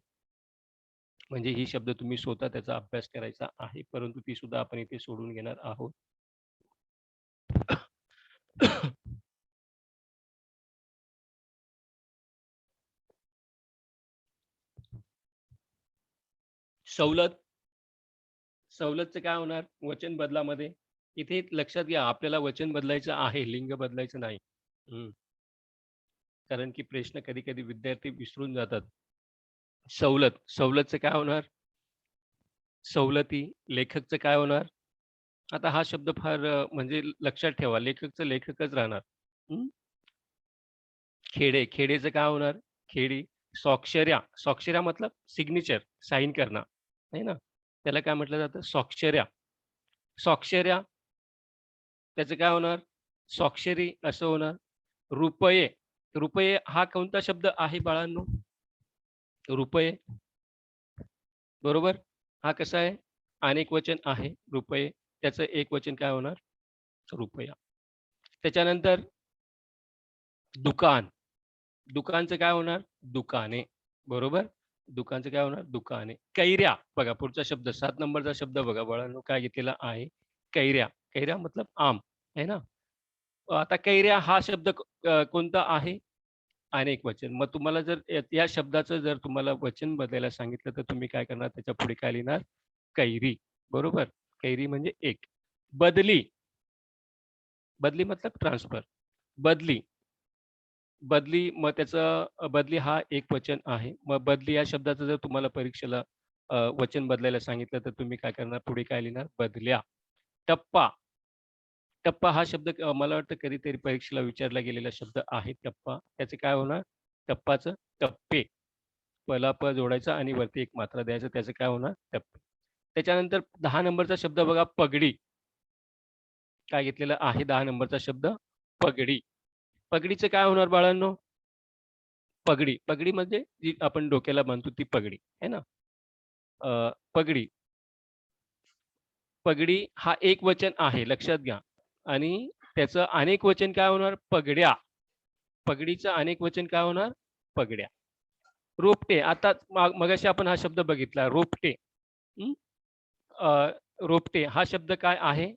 म्हणजे ही शब्द तुम्ही स्वतः त्याचा अभ्यास करायचा आहे. परंतु ती सुद्धा आपण इथे सोडून घेणार आहोत. सवलत. सवलतचं काय होणार? वचन बदलामध्ये. इथे लक्षात घ्या आपल्याला वचन बदलायचं आहे, लिंग बदलायचं नाही. हं. कारण की प्रश्न कधी-कधी विद्यार्थी विसरून जातात. सवलत. सवलतचं काय होणार? सवलती. लेखकचं काय होणार? आता हा शब्द फार म्हणजे लक्षात ठेवा. लेखकचं लेखकच राहणार. हं. खेडे. खेडेचं काय होणार? खेडी. स्वाक्षऱ्या. स्वाक्षऱ्या मतलब सिग्नेचर, साइन करणं, आहे ना? त्याला काय म्हटलं जातं? स्वाक्षऱ्या. स्वाक्षऱ्या त्याचं काय होणार? स्वाक्षरी असं होणार. रुपये. रुपये हा कोणता शब्द आहे बाळांनो? रुपये. बरोबर? हा कसा आहे? अनेक वचन आहे रुपये. त्याचं एक वचन काय होणार? रुपया. त्याच्यानंतर दुकान. दुकानचं काय होणार? दुकाने. बरोबर? दुकानचं काय होणार? दुकाने. कैऱ्या. बघा पुढचा शब्द 7 नंबरचा शब्द बघा बाळांनो काय घेतलेला आहे? कैऱ्या. कैऱ्या मतलब आम, आहे ना? आता कैऱ्या हा शब्द कोणता आहे? अनेक वचन. मग तुम्हाला जर या शब्दाचं जर तुम्हाला वचन बदलायला सांगितलं, तर तुम्ही काय करणार? त्याच्या पुढे काय लिहिणार? कैरी. बरोबर? कैरी म्हणजे एक. बदली. बदली मतलब ट्रान्सफर. बदली. बदली मग त्याचं बदली हा एक वचन आहे. मग बदली या शब्दाचं जर तुम्हाला परीक्षेला वचन बदलायला सांगितलं, तर तुम्ही काय करणार? पुढे काय लिहिणार? बदल्या. टप्पा. टप्पा हा शब्द मला वाटतं कधीतरी परीक्षेला विचारला गेलेला शब्द आहे टप्पा. त्याचे काय होणार? टप्पाचं टप्पे. पहिला प जोडायचा आणि वरती एक मात्रा द्यायचं. त्याचं काय होणार? टप्पे. त्याच्यानंतर 10 नंबरचा शब्द बघा पगडी. काय घेतलेला आहे 10 नंबरचा शब्द? पगडी. पगडीचं काय होणार बाळांनो? पगडी. पगडी म्हणजे जी आपण डोक्याला बांधतो ती पगडी, आहे ना? पगडी. पगडी हा एक वचन आहे लक्षात घ्या आणि त्याचं अनेक वचन काय होणार? पगड्या. पगडीचं अनेक वचन काय होणार? पगड्या. रोपटे. आता मगाशी आपण हा शब्द बघितला रोपटे. हं. रोपटे हा शब्द काय आहे?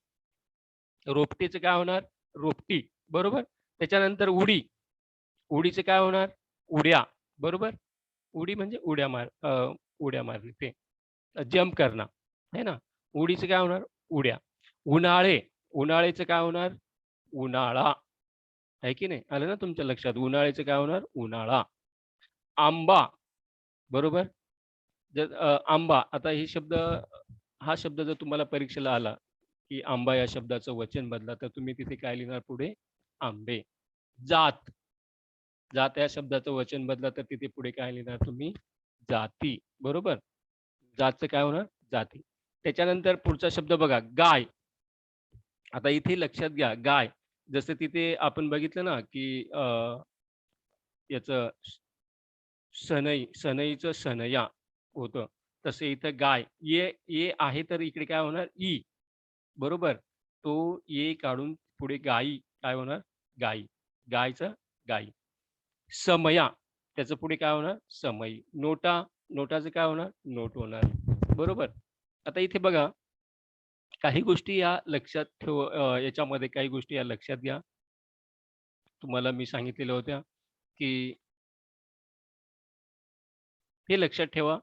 रोपटीचं काय होणार? रोपटी. बरोबर? त्याच्यानंतर उडी. उडीचं काय होणार? उड्या. बरोबर? उडी म्हणजे उड्या मारणे ते. जंप करणं, आहे ना? उडीचं काय होणार? उड्या. उन्हाळे. उन्हाळ्याचं काय होणार? उन्हाळा. आहे की नाही? आलं ना तुमच्या लक्षात? उन्हाळ्याचं काय होणार? उन्हाळा. आंबा. बरोबर? जर आंबा आता हा शब्द जर तुम्हाला परीक्षेला आला, की आंबा या शब्दाचं वचन बदला, तर तुम्ही तिथे काय लिहिणार पुढे? आंबे. जात. जात या शब्दाचं वचन बदला, तर तिथे पुढे काय लिहिणार तुम्ही? जाती. बरोबर? जातचं काय होणार? जाती. त्याच्यानंतर पुढचा शब्द बघा गाय. आता इथे लक्षात घ्या गाय. जसं तिथे आपण बघितलं ना, की याचं सनईचं सनया होतं. तसं इथं गाय. ये आहे तर इकडे काय होणार? ई. बरोबर? तो ये काढून पुढे गाई काय होणार? गाई. गायचं गाई. समया. त्याचं पुढे काय होणार? समई. नोटा, नोटाचं काय होणार? नोट होणार. बरोबर. आता इथे बघा, काही गोष्टी या लक्षात याच्यामध्ये काही गोष्टी या लक्षात घ्या. तुम्हाला मी सांगितलेल्या होत्या, की हे लक्षात ठेवा,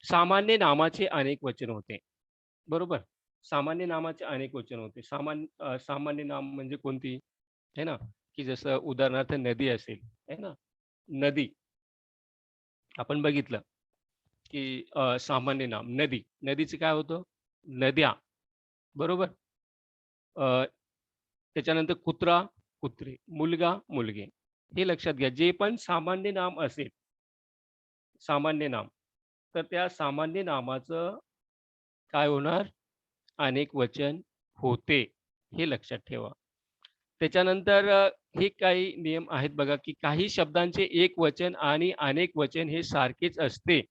सामान्य नामाचे अनेक वचन होते. बरोबर. सामान्य नामाचे अनेक वचन होते. सामान्य नाम म्हणजे कोणती? आहे ना? की जसं उदाहरणार्थ नदी असेल, आहे ना? नदी आपण बघितलं, की सामान्य नाम नदी. नदीचं काय होतं? नद्या. बरोबर. अ, त्याच्यानंतर कुत्रा, कुत्रे, मुलगा, मुलगे. हे लक्षात घ्या. जे पण सामान्य नाम असेल, सामान्य नाम, तर त्या सामान्य नामाचं काय होणार? अनेक वचन होते. हे लक्षात ठेवा. त्याच्यानंतर हे काही नियम आहेत बघा, की काही शब्दांचे एक वचन आणि अनेक वचन हे सारखेच असते.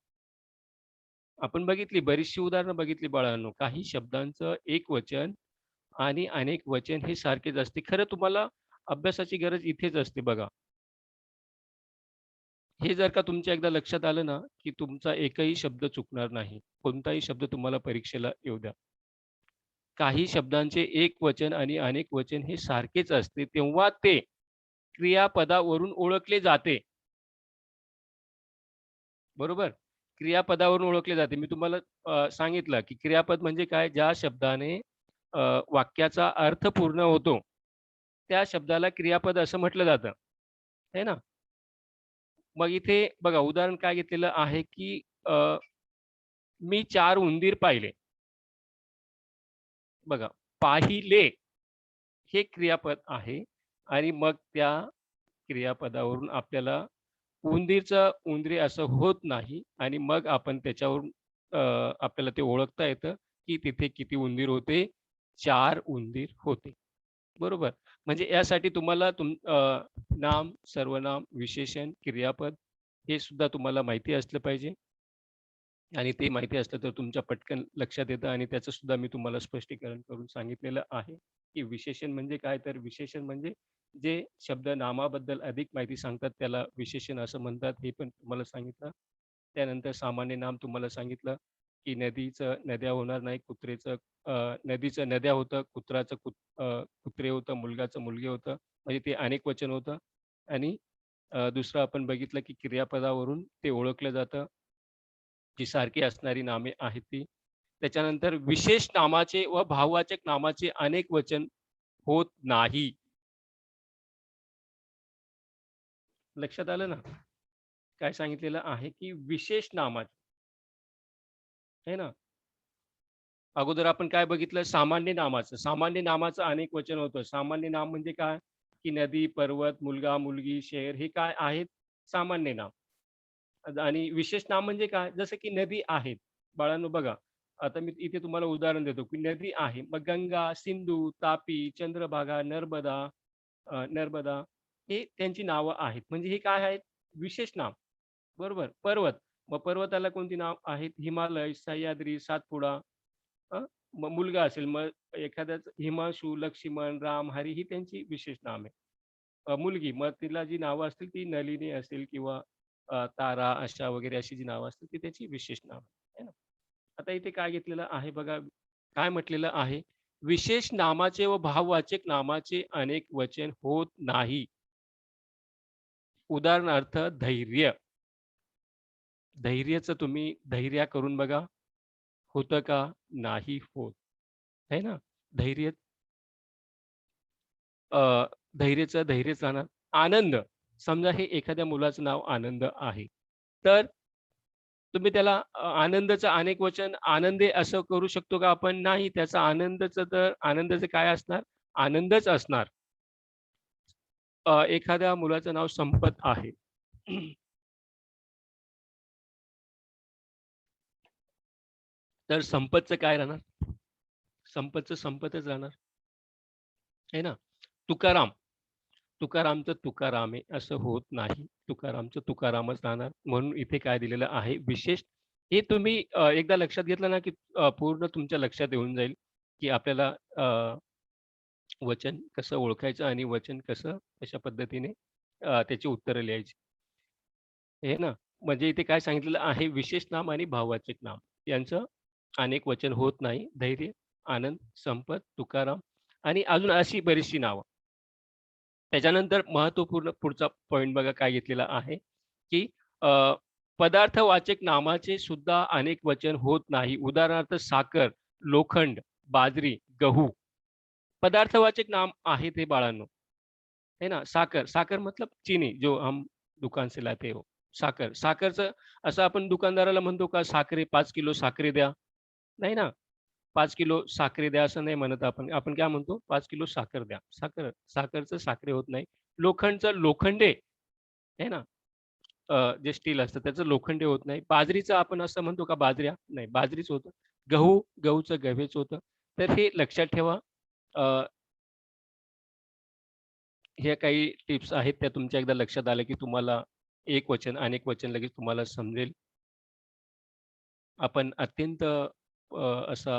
आपण बघितली बरीचशी उदाहरणं बघितली बाळांनो. काही शब्दांचं एक वचन आणि अनेक वचन हे सारखेच असते. खरं तुम्हाला अभ्यासाची गरज इथेच असते बघा. हे जर का तुमच्या एकदा लक्षात आलं ना, की तुमचा एकही शब्द चुकणार नाही. कोणताही शब्द तुम्हाला परीक्षेला येऊ द्या. काही शब्दांचे एक वचन आणि अनेक वचन हे सारखेच असते, तेव्हा ते क्रियापदावरून ओळखले जाते. बरोबर? क्रियापदावरून ओळखले जाते. मी तुम्हाला सांगितलं, की क्रियापद म्हणजे काय? ज्या शब्दाने अ, वाक्याचा अर्थ पूर्ण होतो, त्या शब्दाला क्रियापद असं म्हटलं जातं. आहे ना? मग इथे बघा उदाहरण काय घेतलेलं आहे, की मी 4 उंदीर पाहिले. बघा, पाहिले हे क्रियापद आहे आणि मग त्या क्रियापदावरून आपल्याला उंदीर असं होत नाही आणि मग आपण त्याच्यावरून आपल्याला ते ओळखता येतं, की तिथे किती उंदीर होते? 4 उंदीर होते. बरोबर. म्हणजे यासाठी तुम्हाला नाम, सर्वनाम, विशेषण, क्रियापद हे सुद्धा तुम्हाला माहिती असलं पाहिजे. आणि ते माहिती असलं तर तुमच्या पटकन लक्षात येतं आणि त्याचं सुद्धा मी तुम्हाला स्पष्टीकरण करून सांगितलेलं आहे, की विशेषण म्हणजे काय? तर विशेषण म्हणजे जे शब्द नामाबद्दल अधिक माहिती सांगतात त्याला विशेषण असं म्हणतात, हे पण तुम्हाला सांगितलं. त्यानंतर सामान्य नाम तुम्हाला सांगितलं, की नद्या होणार नाही, नदीचं नद्या होतं, कुत्रे होतं, मुलगाचं मुलगे होतं, म्हणजे ते अनेक वचन होतं आणि दुसरं आपण बघितलं, की क्रियापदावरून ते ओळखलं जातं. जी सारखी असणारी नामे आहेत ती. त्याच्यानंतर विशेष नामाचे व भाववाचक नामाचे अनेक वचन होत नाही. लक्षात आलं ना? काय सांगितलेलं आहे, की विशेष नामाचे आहे ना? अगोदर आपण काय बघितलं सामान्य नामाचं. सामान्य नामाचं अनेक वचन होतं. सामान्य नाम म्हणजे काय? की नदी, पर्वत, मुलगा, मुलगी, शहर हे काय आहेत? सामान्य नाम. आणि विशेष नाम म्हणजे काय? जसं की नदी आहेत. बाळांनो बघा, आता मी इथे तुम्हाला उदाहरण देतो, की नदी आहे. मग गंगा, सिंधू, तापी, चंद्रभागा, नर्मदा हे त्यांची नावं आहेत. म्हणजे हे काय आहेत? विशेष नाम. बरोबर. पर्वत. मग पर्वताला कोणती नाव आहेत? हिमालय, सह्याद्री, सातपुडा. हं. मग मुलगा असेल, मग एखाद्याचं हिमांशू, लक्ष्मण, राम, हरी ही त्यांची विशेष नामे. मुलगी, मग तिला जी नावं असतील ती नलिनी असेल किंवा तारा, आशा वगैरे अशी जी नावं असतील ती त्याची विशेष नावं आहे ना. आता इथे काय घेतलेलं आहे बघा, काय म्हटलेलं आहे, विशेष नामाचे व भाववाचक नामाचे अनेक वचन होत नाही. उदाहरणार्थ धैर्य. धैर्यचं तुम्ही धैर्य करून बघा, होतं का? नाही होत. आहे ना? धैर्य अ, धैर्यच राहणार. आनंद, समजा हे एखाद्या मुलाचं नाव आनंद आहे. तर तुम्ही त्याला आनंदचं अनेक वचन आनंदे असं करू शकतो का आपण? नाही. त्याचं आनंदाचं काय असणार? आनंदच असणार. एखाद्या मुलाचं नाव संपत आहे. तर संपतचं काय राहणार? संपतचं संपतच राहणार. आहे ना? तुकाराम. तुकारामचं तुकारामे असं होत नाही. तुकारामचं तुकारामच राहणार. म्हणून इथे काय दिलेलं आहे विशेष हे तुम्ही एकदा लक्षात घेतलं ना, की पूर्ण तुमच्या लक्षात येऊन जाईल, की आपल्याला वचन कसं ओळखायचं आणि वचन कसं कशा पद्धतीने त्याची उत्तरं लिहायची. हे ना, म्हणजे इथे काय सांगितलेलं आहे, विशेष नाम आणि भाववाचक नाम यांचं अनेक वचन होत नाही. धैर्य, आनंद, संपत, तुकाराम आणि अजून अशी बरीचशी नावं. त्याच्यानंतर महत्त्वपूर्ण पुढचा पॉइंट बघा काय घेतलेला आहे, की पदार्थवाचक नामाचे सुद्धा अनेक वचन होत नाही. उदाहरणार्थ साखर, लोखंड, बाजरी, गहू. पदार्थवाचक नाम आहे ते बाळांनो, है ना. साखर, साखर मतलब चीनी जो हम दुकान से लाते हो. साखर. साखरचं असं आपण दुकानदाराला म्हणतो का, "साखरे 5 किलो साखरे द्या." नाही ना. 5 किलो साखरे द्या असं नाही म्हणत आपण. आपण काय म्हणतो? 5 किलो साखर द्या. साखर साखरचं साखरे होत नाही. लोखंडचं लोखंडे आहे ना. जे स्टील असतं त्याचं लोखंडे होत नाही. बाजरीचं आपण असं म्हणतो का बाजऱ्या? नाही, बाजरीच होतं. गहू, गहूचं गव्हेच होतं. तर हे लक्षात ठेवा. अ, ह्या काही टिप्स आहेत त्या तुमच्या एकदा लक्षात आल्या, की तुम्हाला एकवचन, अनेकवचन लगेच तुम्हाला समजेल. आपण अत्यंत असा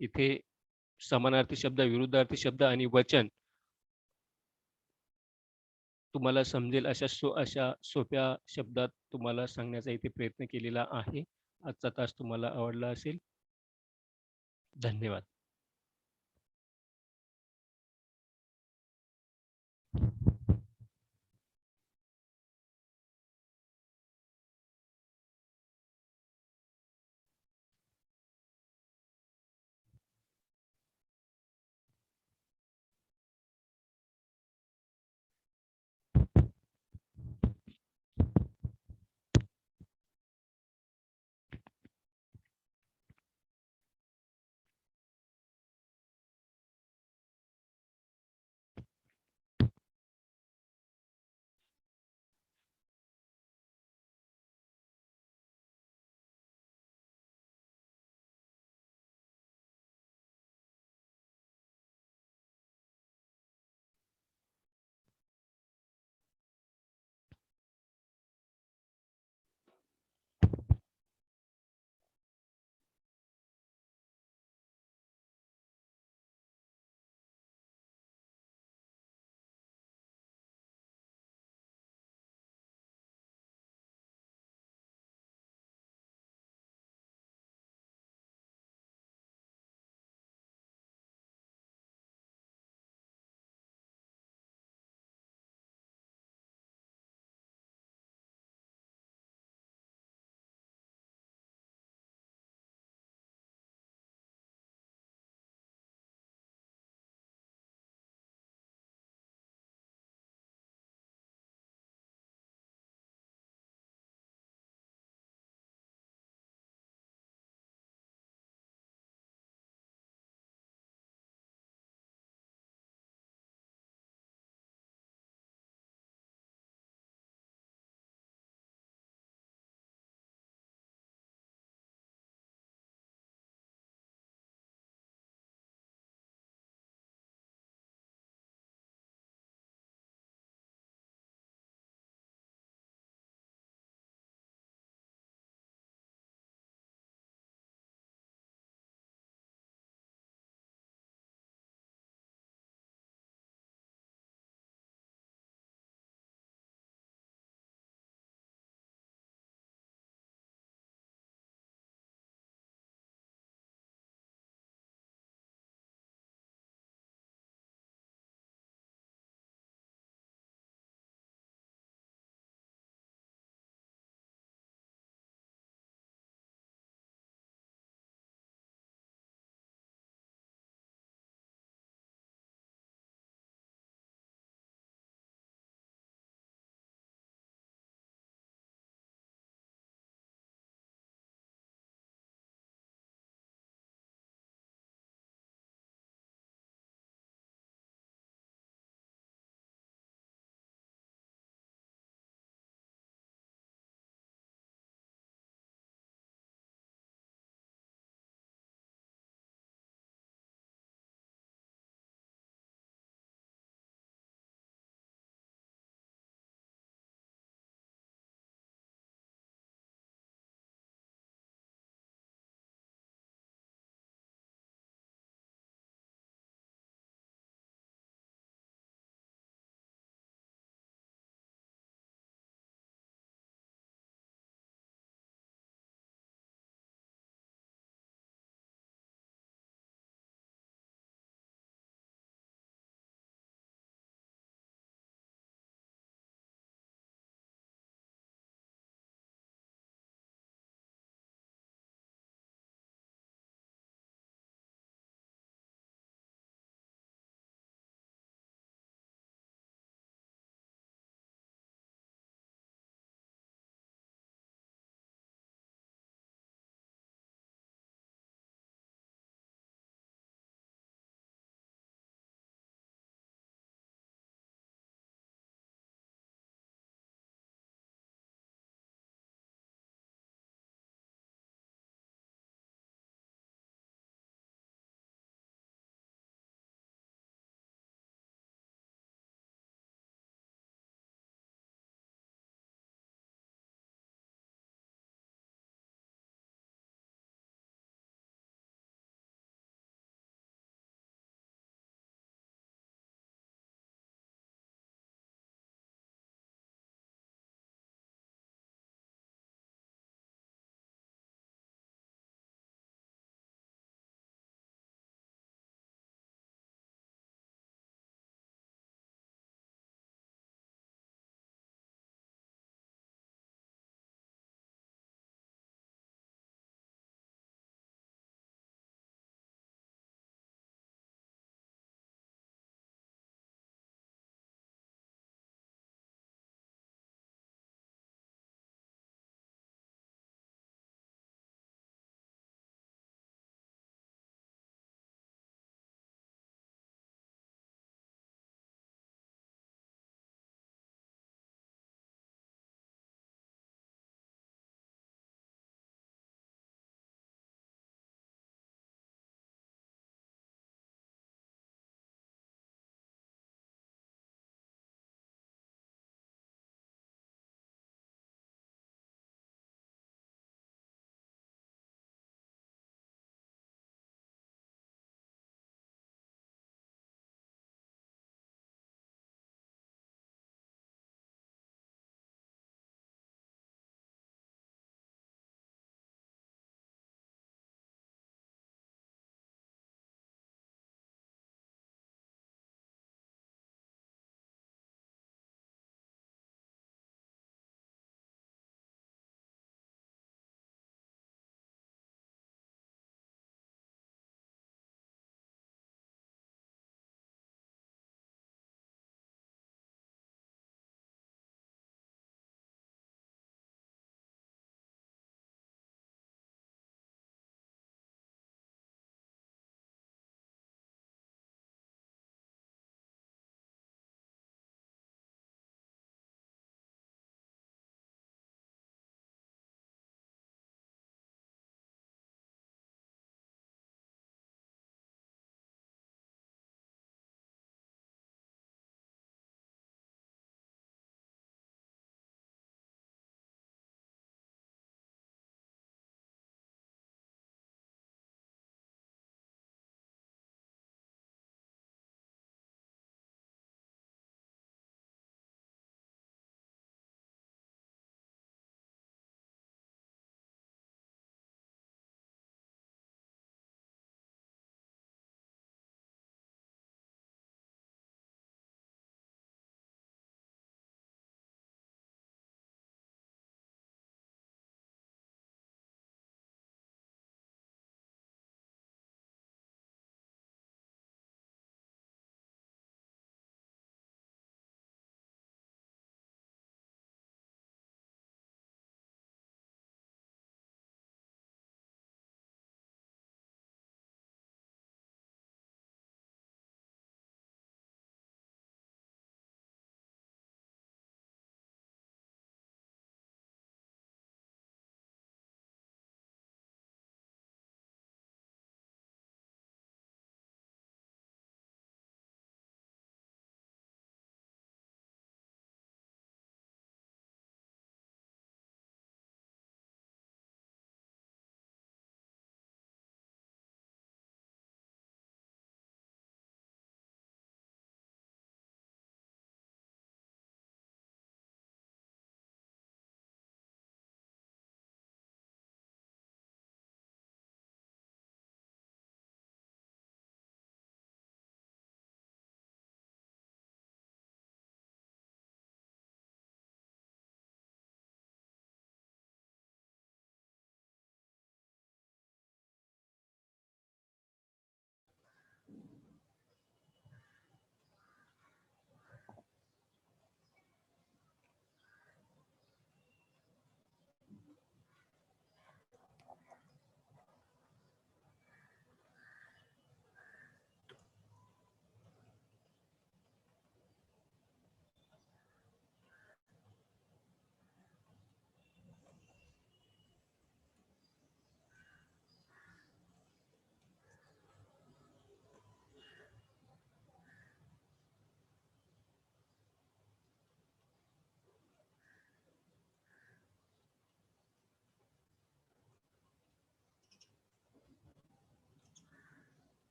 इथे समानार्थी शब्द, विरुद्धार्थी शब्द आणि वचन तुम्हाला समजेल अशा सोप्या शब्दात तुम्हाला सांगण्याचा इथे प्रयत्न केलेला आहे. आजचा तास तुम्हाला आवडला असेल. धन्यवाद.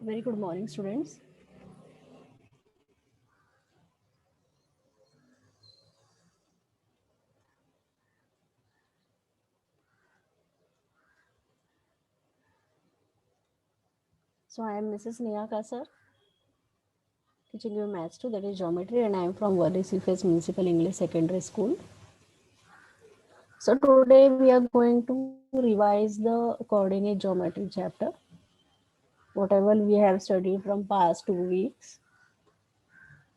Very good morning, students. So I am Mrs. Neha Kasar, teaching you maths 2, that is geometry, and I am from Worli CFS Municipal English Secondary School. So today we are going to revise the coordinate geometry chapter. Whatever we have studied from past 2 weeks,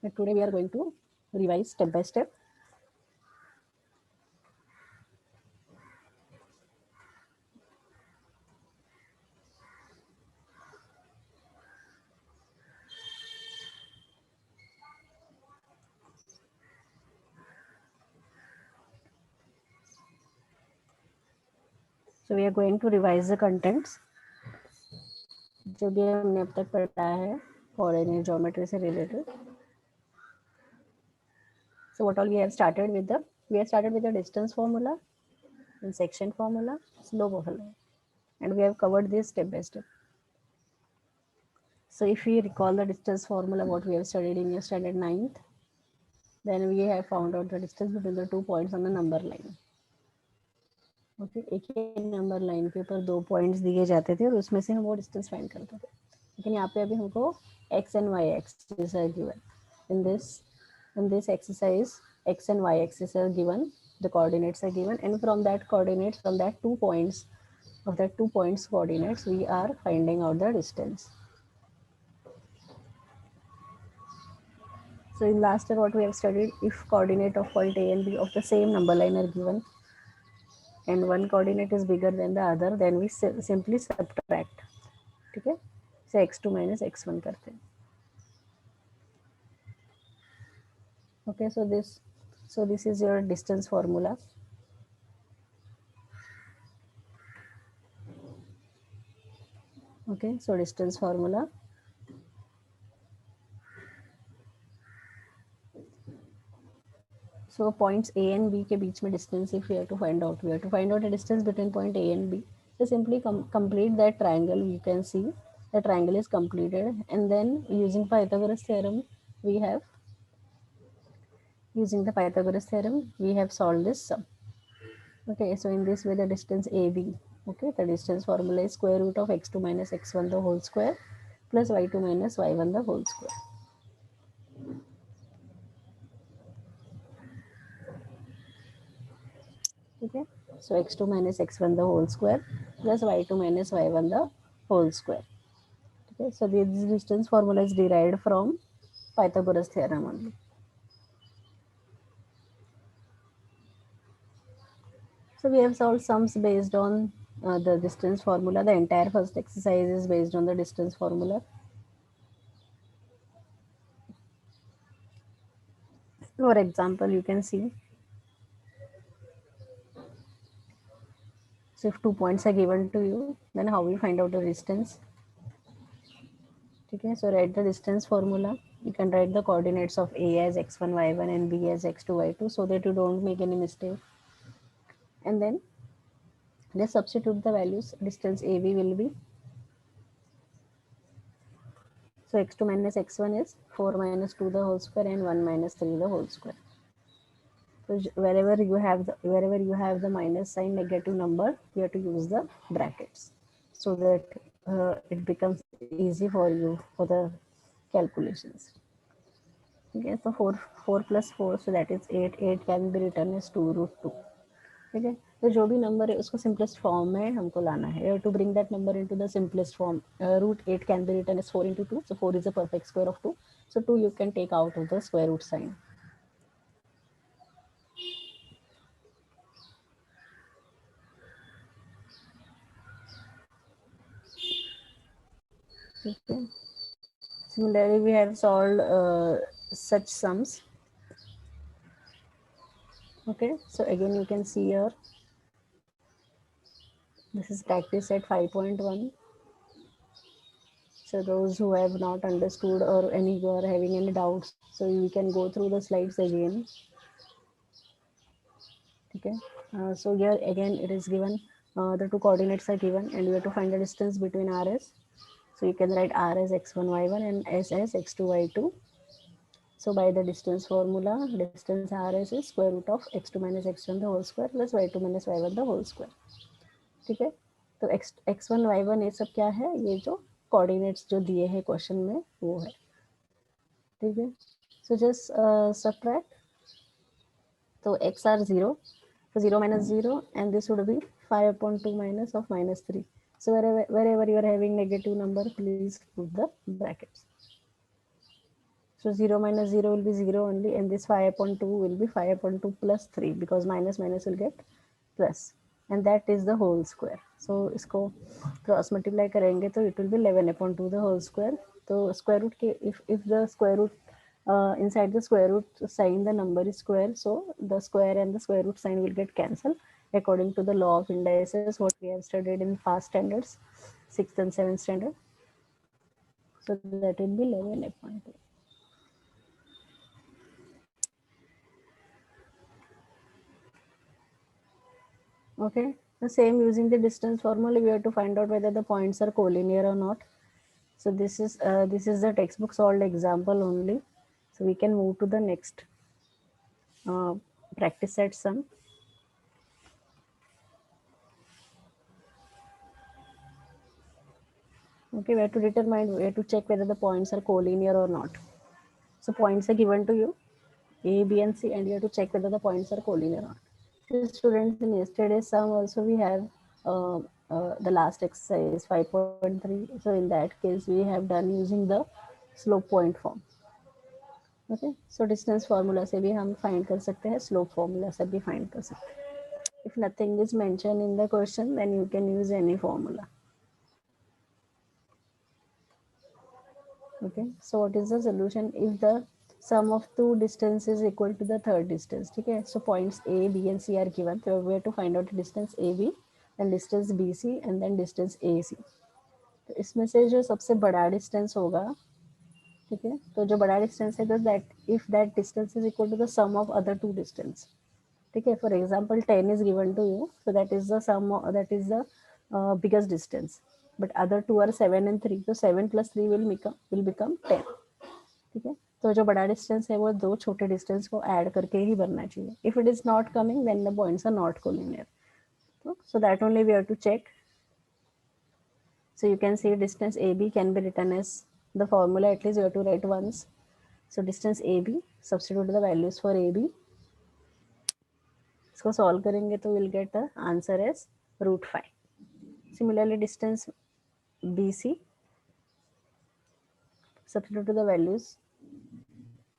but today we are going to revise step by step. So we are going to revise the contents जो भी हमने अब तक पढ़ा है coordinate geometry say related. So what all we have started with the distance formula and section formula, slope formula, and we have covered this step by step. So if we recall the distance formula what we have studied in your standard 9th, then we have found out the distance between the 2 points on the number line. Okay एक ही नंबर लाइन के ऊपर 2 पॉइंट्स दिए जाते थे और उसमें से हम वो डिस्टेंस फाइंड करते थे, लेकिन यहाँ पे अभी हमको X and Y axis are given in this exercise. X and y axis are given, the coordinates are given, and from that 2 points of that 2 points coordinates we are finding out the distance. So in last year what we have studied, if coordinate of point A and B of the same number line are given and one coordinate is bigger than the other, then we simply subtract. ठीक है, से x2 minus x1 करते हैं. Okay, so this is your distance formula. Okay, so distance formula. So points A and B K beach में distance, if we have to find out the distance between point A and B. So simply complete that triangle. You can see the triangle is completed, and then using Pythagoras theorem we have solved this sum. Okay, so in this way the distance AB, okay, the distance formula is square root of x2 minus x1 the whole square plus y2 minus y1 the whole square. Okay, so x2 minus x1 the whole square plus y2 minus y1 the whole square. Okay, so this distance formula is derived from Pythagoras theorem only. So we have solved sums based on the distance formula. The entire first exercise is based on the distance formula. For example, you can see, so if 2 points are given to you, then how we find out the distance? Okay, so write the distance formula. You can write the coordinates of A as x1, y1 and B as x2, y2 so that you don't make any mistake. And then just substitute the values. Distance AB will be, so x2 minus x1 is 4 minus 2 the whole square and 1 minus 3 the whole square. So wherever you have the minus sign, negative number, you have to use the brackets so that it becomes easy for you for the calculations. Okay, so 4 plus 4, so that is 8. 8 can be written as 2 root 2. ठीक है, तो जो भी नंबर है उसको सिंपलेस्ट फॉर्म में हमको लाना है, to bring that number into the simplest form. Root 8 can be written as 4 into 2, so 4 is a perfect square of 2, so 2 you can take out of the square root sign. Okay. Similarly, we have solved such sums. Okay, so again you can see here, this is practice at 5.1. So those who have not understood or who are having any doubts, so you can go through the slides again. Okay, so here again it is given, the two coordinates are given and we have to find the distance between RS. So you can write r as x1 y1 and s as x2 y2. So by the distance formula, distance rs is square root of x2 minus x1 the whole square plus y2 minus y1 the whole square. ठीक है, तो x1 y1 ये सब क्या है, ये जो कोऑर्डिनेट्स जो दिए हैं क्वेश्चन में वो है. ठीक है, so just subtract. So x are 0, so 0 minus 0, and this would be 5 upon 2 minus of minus 3. So wherever you are having negative number, please put the brackets. So 0 minus 0 will be 0 only, and this 5 upon 2 will be 5 upon 2 plus 3, because minus minus will get plus, and that is the whole square. So इसको cross multiply करेंगे तो it will be 11 upon 2 the whole square. तो square root K if the square root inside the square root sign the number is square, so the square and the square root sign will get cancelled according to the law of indices what we have studied in past standards, 6th and 7th standard. So that will be 11 upon 2. Okay, the same using the distance formula, we have to find out whether the points are collinear or not. So this is the textbook solved example only. So we can move to the next practice set sum. Okay, we have to determine, we have to check whether the points are collinear or not. So points are given to you, A, B, and C, and you have to check whether the points are collinear or not. So students, in yesterday's sum also we have the last exercise 5.3. So in that case we have done using the slope point form. Okay, so distance formula से भी हम find कर सकते हैं, slope formula से भी find कर सकते हैं. If nothing is mentioned in the question, then you can use any formula. Okay, so what is the solution if the sum of two distances is equal to the third distance? Okay, so points A, B, and C are given. So we have to find out the distance AB, then distance BC, and then distance AC. तो इसमें से जो सबसे बड़ा डिस्टेंस होगा, ठीक है, तो जो बड़ा डिस्टेंस है, तो that if that distance is equal to the sum of other two distance. ठीक है, for example 10 is given to you, so that is the sum of, that is the biggest distance, but other two are 7 and 3, so 7 plus 3 will become 10. ठीक है, तो जो बड़ा डिस्टेंस है वो दो छोटे डिस्टेंस को ऐड करके ही बनना चाहिए. If it is not coming, then the points are not collinear. So that only we have to check. So you can see distance AB can be written as the formula, at least you have to write once. So distance AB, substitute the values for AB. इसको solve करेंगे तो we'll get the answer as √5. Similarly, distance BC, substitute the values,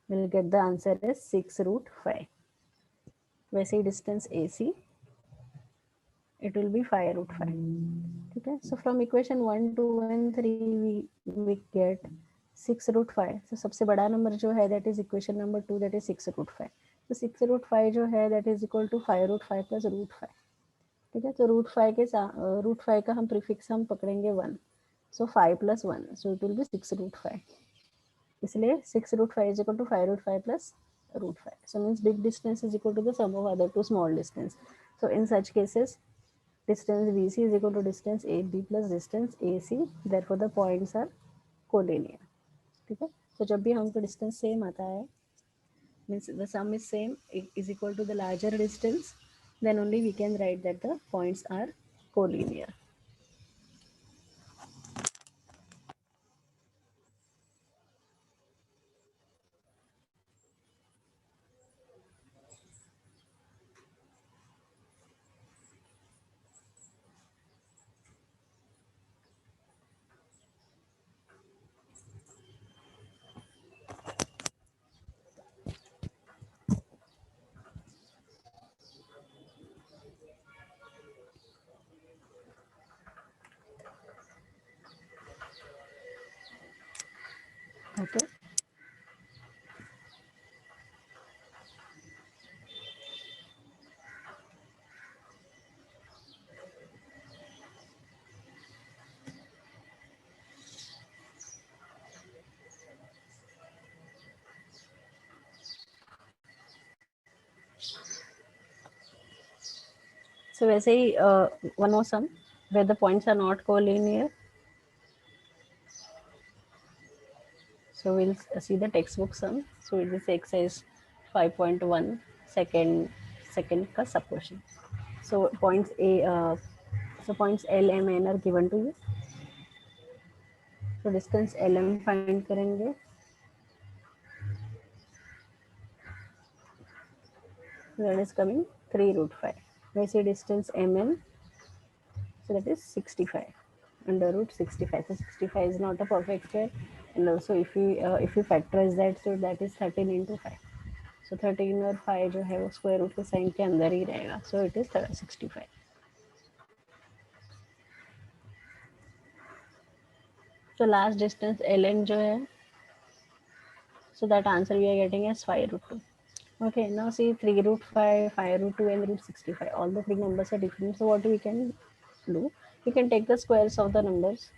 we'll get the answer as 6√5. वैसे ही distance AC, it will be 5√5. Okay, so from equation 1, 2 and 3 we get 6√5. So सबसे बड़ा नंबर जो है that is equation number 2, that is 6√5. So 6√5 जो है that is equal to 5√5 plus √5. ठीक है, तो √5 का हम प्रीफिक्स हम पकड़ेंगे 1. So 5 plus 1, so it will be 6√5. इसलिए 6√5 is equal to 5√5 plus √5. So means big distance is equal to the sum of other two small distance. So in such cases, distance BC is equal to distance AB plus distance AC. Therefore the points are collinear. ठीक है, तो जब भी हमको distance same आता है, means the sum is same, is equal to the larger distance, then only we can write that the points are collinear. Okay. So वैसे ही one more sum where the points are not collinear. So we'll see the textbook sum. So it is exercise 5.1 second ka sub question. So points points L, M, N are given to you. So distance LM find करेंगे. That is coming 3 root 5. We see distance MN. So that is 65 under root 65. So 65 is not a perfect square, and also if you factorize that, so that is 13 into 5. So 13 और 5 जो है वो स्क्वायर रूट के साइन के अंदर ही रहेगा. So it is 65. So last distance ln जो है, so that answer we are getting as 5 root 2. Okay, now see 3 root 5, 5 root 2 and root 65. All the three numbers are different. So what we can do? We can take the squares of the numbers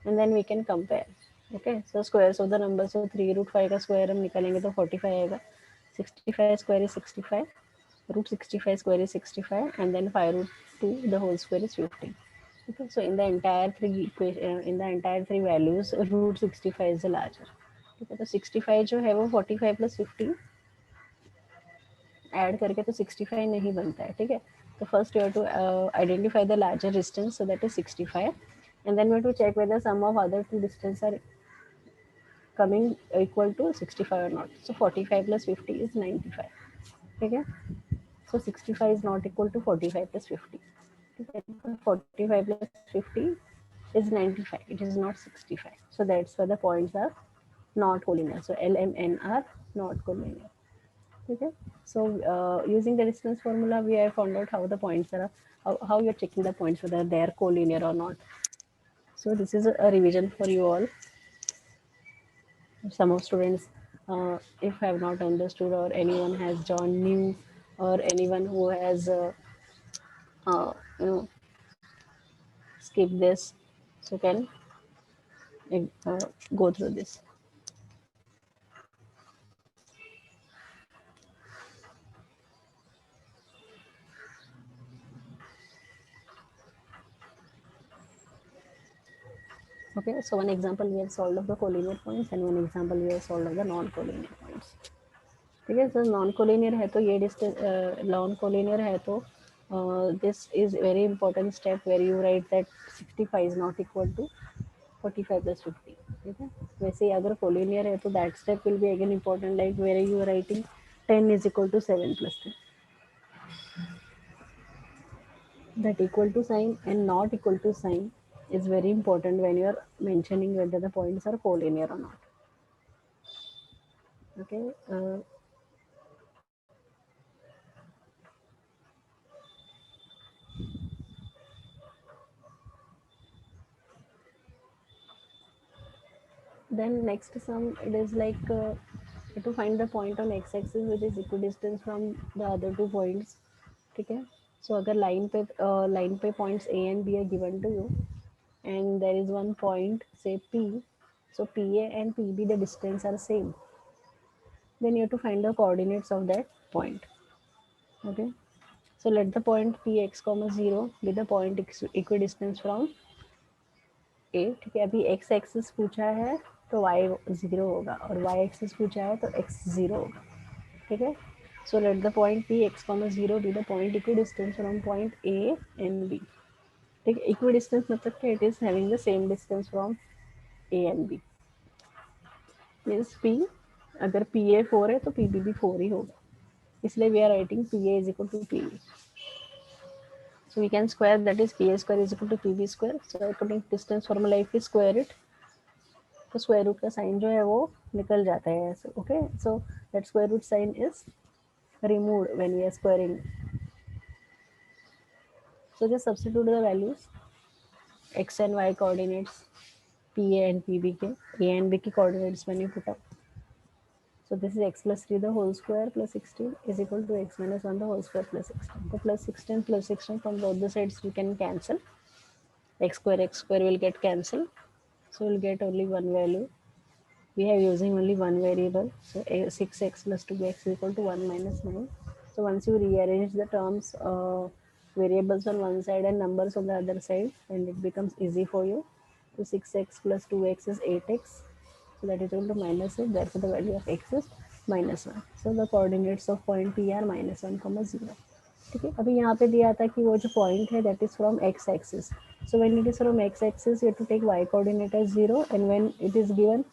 and then we can compare. Okay, so squares of the numbers. So 3 root 5 का square हम निकालेंगे तो 45 आएगा. 65 square is 65. Root 65 square is 65 and then 5 root 2 the whole square is 15. Okay, so in the entire three values root 65 is the larger. Okay, तो 65 जो है वो 45 plus 15 ऐड करके तो 65 नहीं बनता है. ठीक है, तो first you have to identify the larger distance, so that is 65 and then we have to check whether sum of other two distances are coming equal to 65 or not. So 45 plus 50 is 95. ठीक है, so 65 is not equal to 45 plus 50. ठीक है, 45 plus 50 is 95. It is not 65. So that's why the points are not collinear. So L, M, N are not collinear. Okay, so using the distance formula we have found out how the points are, how you're checking the points whether they are collinear or not. So this is a revision for you all. Some of students if have not understood, or anyone has joined new, or anyone who has you know skip this, so can uh, go through this. Okay, so one example we have solved of the collinear points and one example we have solved of the non-collinear points. ठीक है, सर नॉन कोलिनियर है तो ये डिस्टेंस नॉन कोलिनियर है तो this is very important step where you write that 65 is not equal to 45 plus 50. ठीक है, वैसे अगर कोलिनियर है तो that step will be again important, like where you are writing 10 is equal to 7 प्लस 2. That equal to sign and not equal to sign is very important when you are mentioning whether the points are collinear or not. Okay, then next sum, it is like to find the point on x-axis which is equidistant from the other 2 points. ठीक है, so अगर line pay points a and b are given to you and there is one point say p, so pa and pb the distance are same, then you have to find the coordinates of that point. Okay, so let the point px comma 0 be the point equidistant from a. ठीक है, अभी x एक्सिस पूछा है तो y 0 होगा और y एक्सिस पूछा है तो x 0 होगा. ठीक है, so let the point p x comma 0 be the point equidistant from point a and b. ठीक है, equidistant मतलब क्या, it is having the same distance from a and b. means p अगर pa 4 है तो pb भी 4 ही होगा, इसलिए we are writing pa is equal to pb. So we can square, that is pa square is equal to pb square. So according to distance formula if we square it, तो स्क्वायर रूट का साइन जो है वो निकल जाता है ऐसे. Okay, so that square root sine is removed when we are squaring. So just substitute the values x and y coordinates, pa and pb K a and b K coordinates when you put up. So this is x plus 3 the whole square plus 16 is equal to x minus 1 the whole square plus 16. So plus 16 from both the sides we can cancel. X square will get cancelled. So we'll get only one value. We are using only one variable, so 6x plus 2x is equal to 1 minus 9. So once you rearrange the terms, variables on one side and numbers on the other side, and it becomes easy for you. So 6x plus 2x is 8x. So that is equal to -8. Therefore, the value of x is -1. So the coordinates of point P are -1, 0. ठीक है, अभी यहाँ पे दिया था कि वो जो पॉइंट है that is from X axis. So when it is from X axis you have to take y coordinate as 0, and when it is given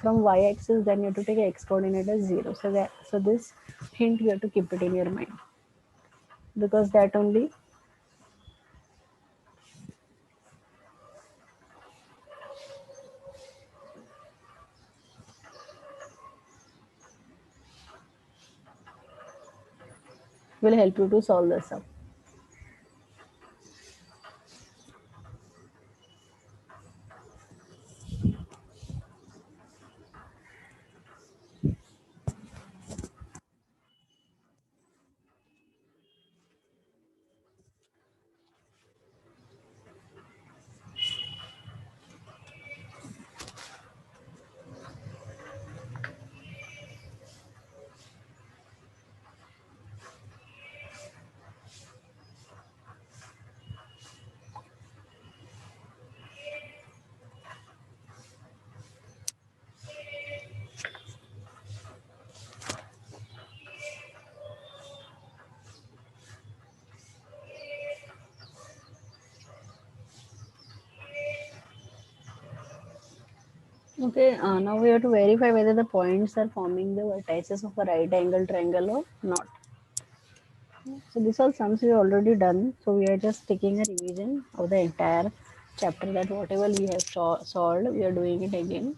from y axis then you have to take x coordinate as 0. So this hint you have to keep it in your mind, because that only will help you to solve the sum. Okay, now we have to verify whether the points are forming the vertices of a right angle triangle or not. So these all sums we have already done. So we are just taking a revision of the entire chapter, that whatever we have solved, we are doing it again,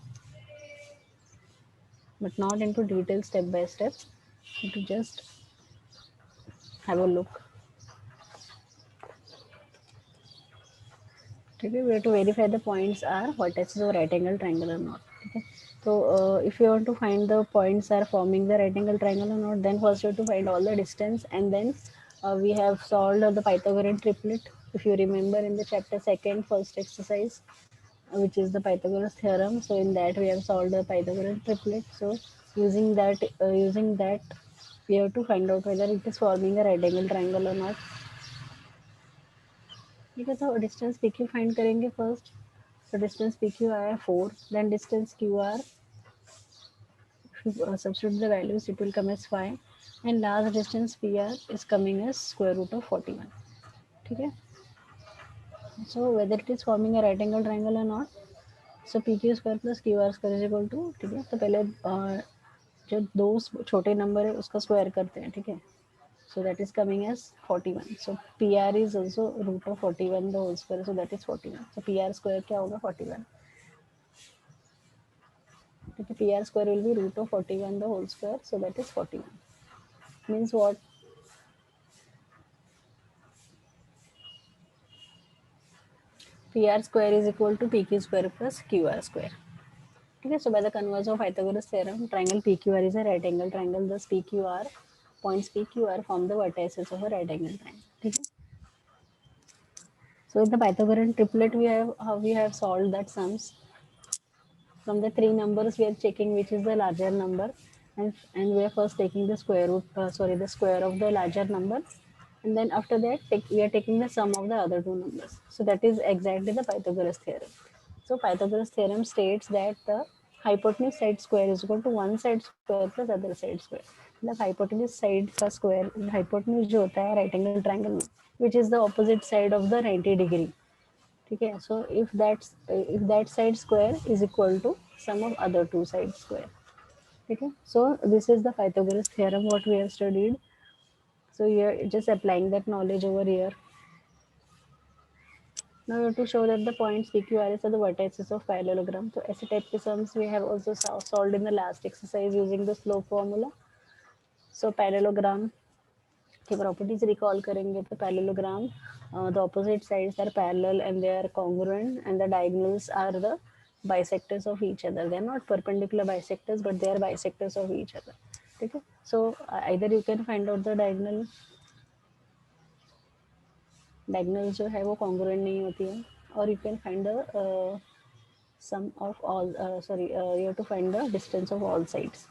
but not into detail step by step. To just have a look. Okay, we have to verify the points are vertices of right angle triangle or not. Okay. So if you want to find the points are forming the right angle triangle or not, then first you have to find all the distance, and then we have solved the Pythagorean triplet. If you remember in the chapter second first exercise, which is the Pythagoras theorem. So in that we have solved the Pythagorean triplet. So using that we have to find out whether it is forming a right angle triangle or not. Because our distance PQ find करेंगे first. So distance PQ आया 4. Then distance QR, if you substitute the values, it will come as 5. And last distance PR is coming as square root of 41. ठीक है? So whether it is forming a right angle triangle or not. So PQ square plus QR square is equal to, ठीक है? तो पहले जो दो छोटे नंबर है उसका स्क्वायर करते हैं, ठीक है? So that is coming as 41. So PR is also root of 41 the whole square. So that is 41. So PR square क्या होगा 41. Okay, PR square will be root of 41 the whole square. So that is 41. Means what? PR square is equal to PQ square plus QR square. Okay, so by the converse of Pythagoras theorem, triangle PQR is a right angle triangle. Thus PQR, points PQR form the vertices of a right angle triangle. Okay. So in the Pythagorean triplet, we have solved that sums. From the three numbers, we are checking which is the larger number, and we are first taking the square root, the square of the larger number, and then after that we are taking the sum of the other two numbers. So that is exactly the Pythagoras theorem. So Pythagoras theorem states that the hypotenuse side square is equal to one side square plus other side square. मतलब hypotenuse side का square, hypotenuse जो होता है right angle triangle में, which is the opposite side of the 90 degree. ठीक है, so if that side square is equal to sum of other two side square. ठीक है, so this is the Pythagoras theorem what we have studied. So you are just applying that knowledge over here. Now we have to show that the points PQRS are the vertices of parallelogram. So ऐसे type K sums we have also solved in the last exercise using the slope formula. So parallelogram की properties recall करेंगे तो parallelogram, the opposite sides are parallel and they are congruent, and the diagonals are the bisectors of each other. They are not perpendicular bisectors, but they are bisectors of each other. ठीक है, so either you can find out the diagonal जो है वो congruent नहीं होती है, or you can find the sum of all, you have to find the distance of all sides.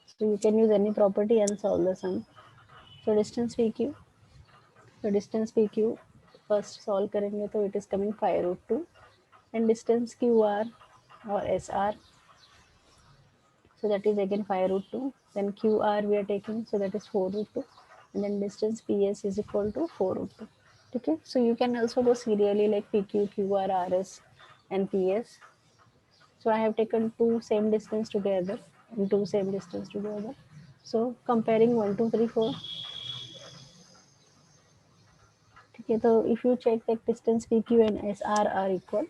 So you can use any property and solve the sum. So distance PQ, first solve करेंगे तो it is coming 5 root 2, and distance QR, or SR. So that is again 5 root 2. Then QR we are taking, so that is 4 root 2. And then distance PS is equal to 4 root 2. Okay, so you can also go serially like PQ, QR, RS, and PS. So I have taken two same distance together and two same distance together. So comparing 1, 2, 3, 4. Okay, so if you check that distance PQ and SR are equal,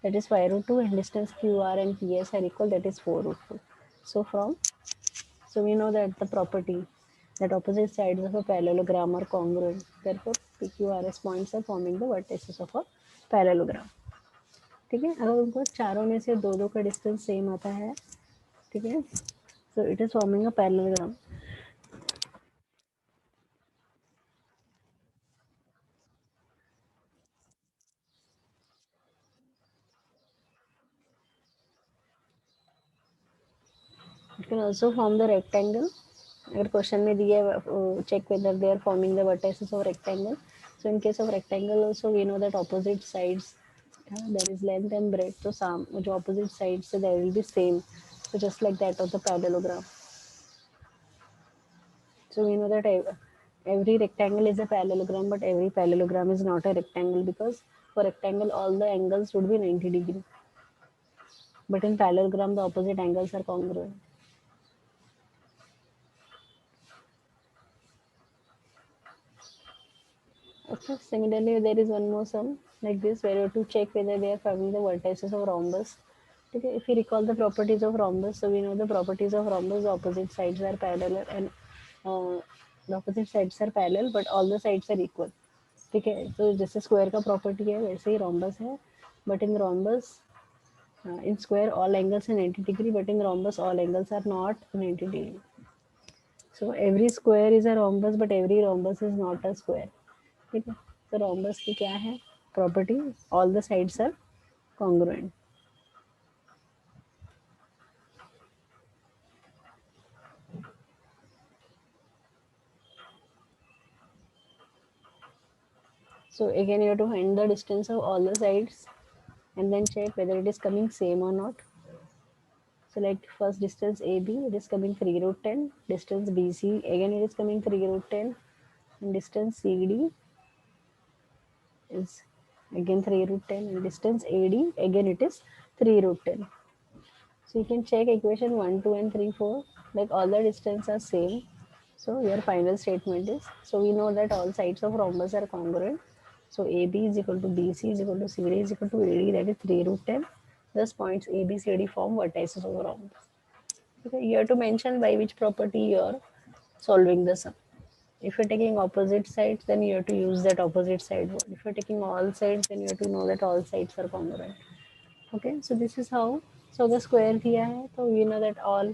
that is 5 root 2, and distance QR and PS are equal, that is 4 root 2. So we know that the property that opposite sides of a parallelogram are congruent. Therefore, PQRS points are forming the vertices of a parallelogram. ठीक है, अगर उनको चारों में से दो दो का डिस्टेंस सेम आता है, ठीक है, so it is forming a parallelogram. It can also form the rectangle. अगर क्वेश्चन में दिया है check whether they are forming the vertices of rectangle. So in case of rectangle also we know that opposite sides there is length and breadth. So जो opposite sides so there will be same. So just like that of the parallelogram. So we know that every rectangle is a parallelogram, but every parallelogram is not a rectangle, because for rectangle all the angles would be 90 degree. But in parallelogram the opposite angles are congruent. Okay, similarly there is one more sum like this where you have to check whether they are forming the vertices of rhombus. Okay, if you recall the properties of rhombus, so we know the properties of rhombus, the opposite sides are parallel, and the opposite sides are parallel but all the sides are equal. ठीक है, तो जैसे स्क्वायर का प्रॉपर्टी है वैसे ही रोम्बस है, but in rhombus in square all angles are 90 degree, but in rhombus all angles are not 90 degree. So every square is a rhombus, but every rhombus is not a square. ठीक है, तो rhombus की क्या है property, all the sides are congruent. So again you have to find the distance of all the sides and then check whether it is coming same or not. So like first distance AB, it is coming 3 root 10. Distance BC, again it is coming 3 root 10. And distance CD is again 3 root 10. And distance AD, again it is 3 root 10. So you can check equation 1, 2 and 3, 4. Like all the distance are same. So your final statement is, so we know that all sides of rhombus are congruent. So AB is equal to BC is equal to CD is equal to AD, that is 3 root 10. Thus points ABCD form vertices of rhombus. Okay, you have to mention by which property you are solving the sum. If you're taking opposite sides, then you have to use that opposite side word. If you're taking all sides, then you have to know that all sides are congruent. Okay, so this is how. So the square दिया है, so you know that all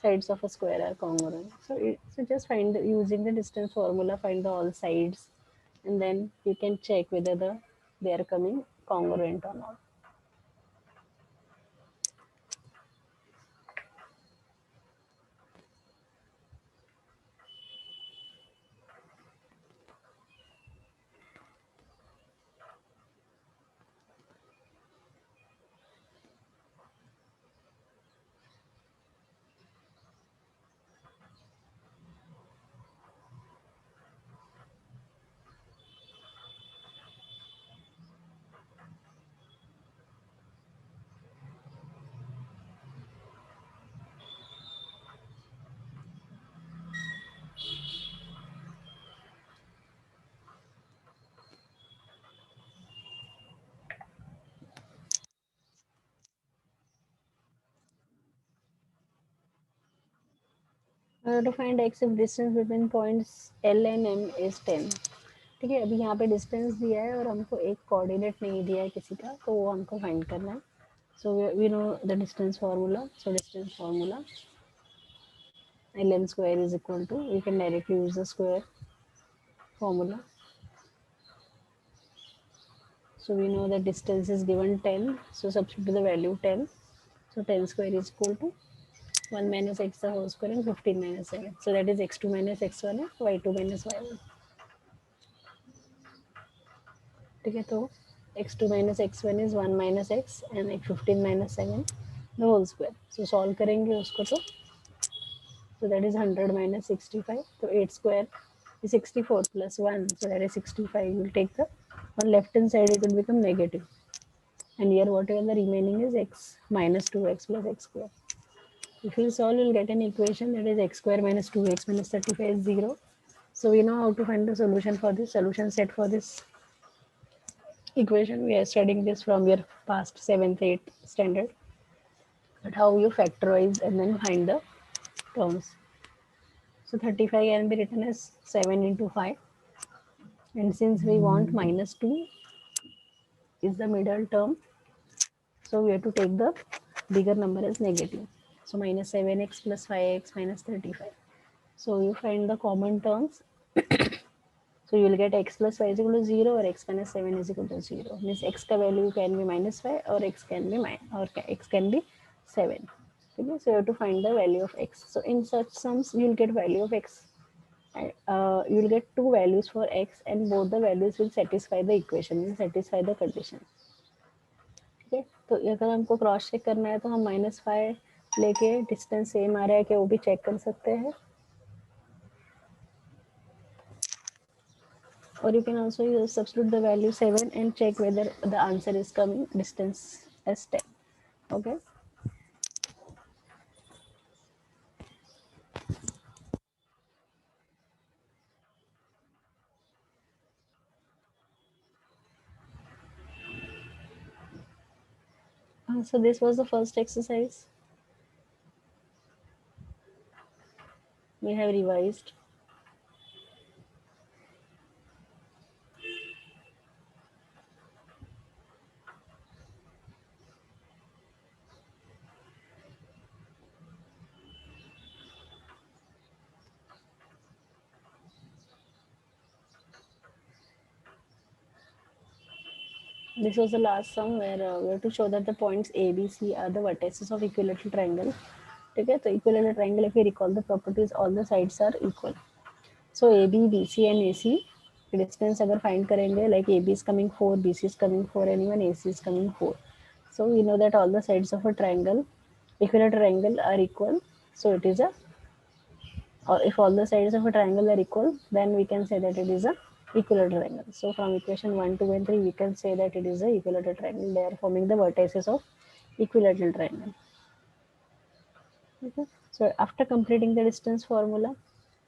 sides of a square are congruent. So just find using the distance formula, find the all sides, and then you can check whether they are coming congruent or not. To find x if distance between points L and M is 10. ठीक है, अभी यहाँ पे डिस्टेंस दिया है और हमको एक कोऑर्डिनेट नहीं दिया है किसी का, तो वो हमको फाइंड करना है. So we know the distance formula. So distance formula, ln square is equal to, we can directly use the square formula. So we know that distance is given 10. So substitute the value 10. So 10 square is equal to 1 minus x the whole square and 15 minus 7. So that is x2 minus x1 and y2 minus y1. ठीक है, तो x2 minus x1 is 1 minus x and like 15 minus 7 the whole square. So solve करेंगे उसको तो so that is 100 minus 65. So 8 square is 64 plus 1. So that is 65. You will take the on left hand side, it will become negative. And here whatever the remaining is x minus 2x plus x square. If you solve, you will get an equation that is x square minus 2x minus 35 is 0. So we know how to find the solution for this solution set for this equation. We are studying this from your past 7th, 8th standard. But how you factorize and then find the terms. So 35 can be written as 7 into 5. And since we want minus 2 is the middle term, so we have to take the bigger number as negative. So minus 7x plus 5x minus 35. So you find the common terms. So you will get x plus 5 is equal to 0 or x minus 7 is equal to 0. Means x ka value can be minus 5 or x can be x can be 7. Okay, so you have to find the value of x. So in such sums, you will get value of x. You will get two values for x and both the values will satisfy the equation, will satisfy the condition. ठीक है, तो अगर हमको क्रॉस चेक करना है तो हम -5 लेके डिस्टेंस सेम आ रहा है कि वो भी चेक कर सकते हैं. Or you can also use substitute the value 7 and check whether the answer is coming distance as 10. Okay. So this was the first exercise. We have revised. This was the last sum where we have to show that the points A, B, C are the vertices of equilateral triangle. Okay, so equilateral triangle, if you recall the properties, all the sides are equal. So AB, BC and AC distance अगर find करेंगे, like AB is coming 4, BC is coming 4 and even AC is coming 4. So we know that all the sides of a triangle, equilateral triangle are equal. So it is a, or if all the sides of a triangle are equal, then we can say that it is a equilateral triangle. So from equation 1, 2 and 3, we can say that it is a equilateral triangle. They are forming the vertices of equilateral triangle. Okay. So after completing the distance formula,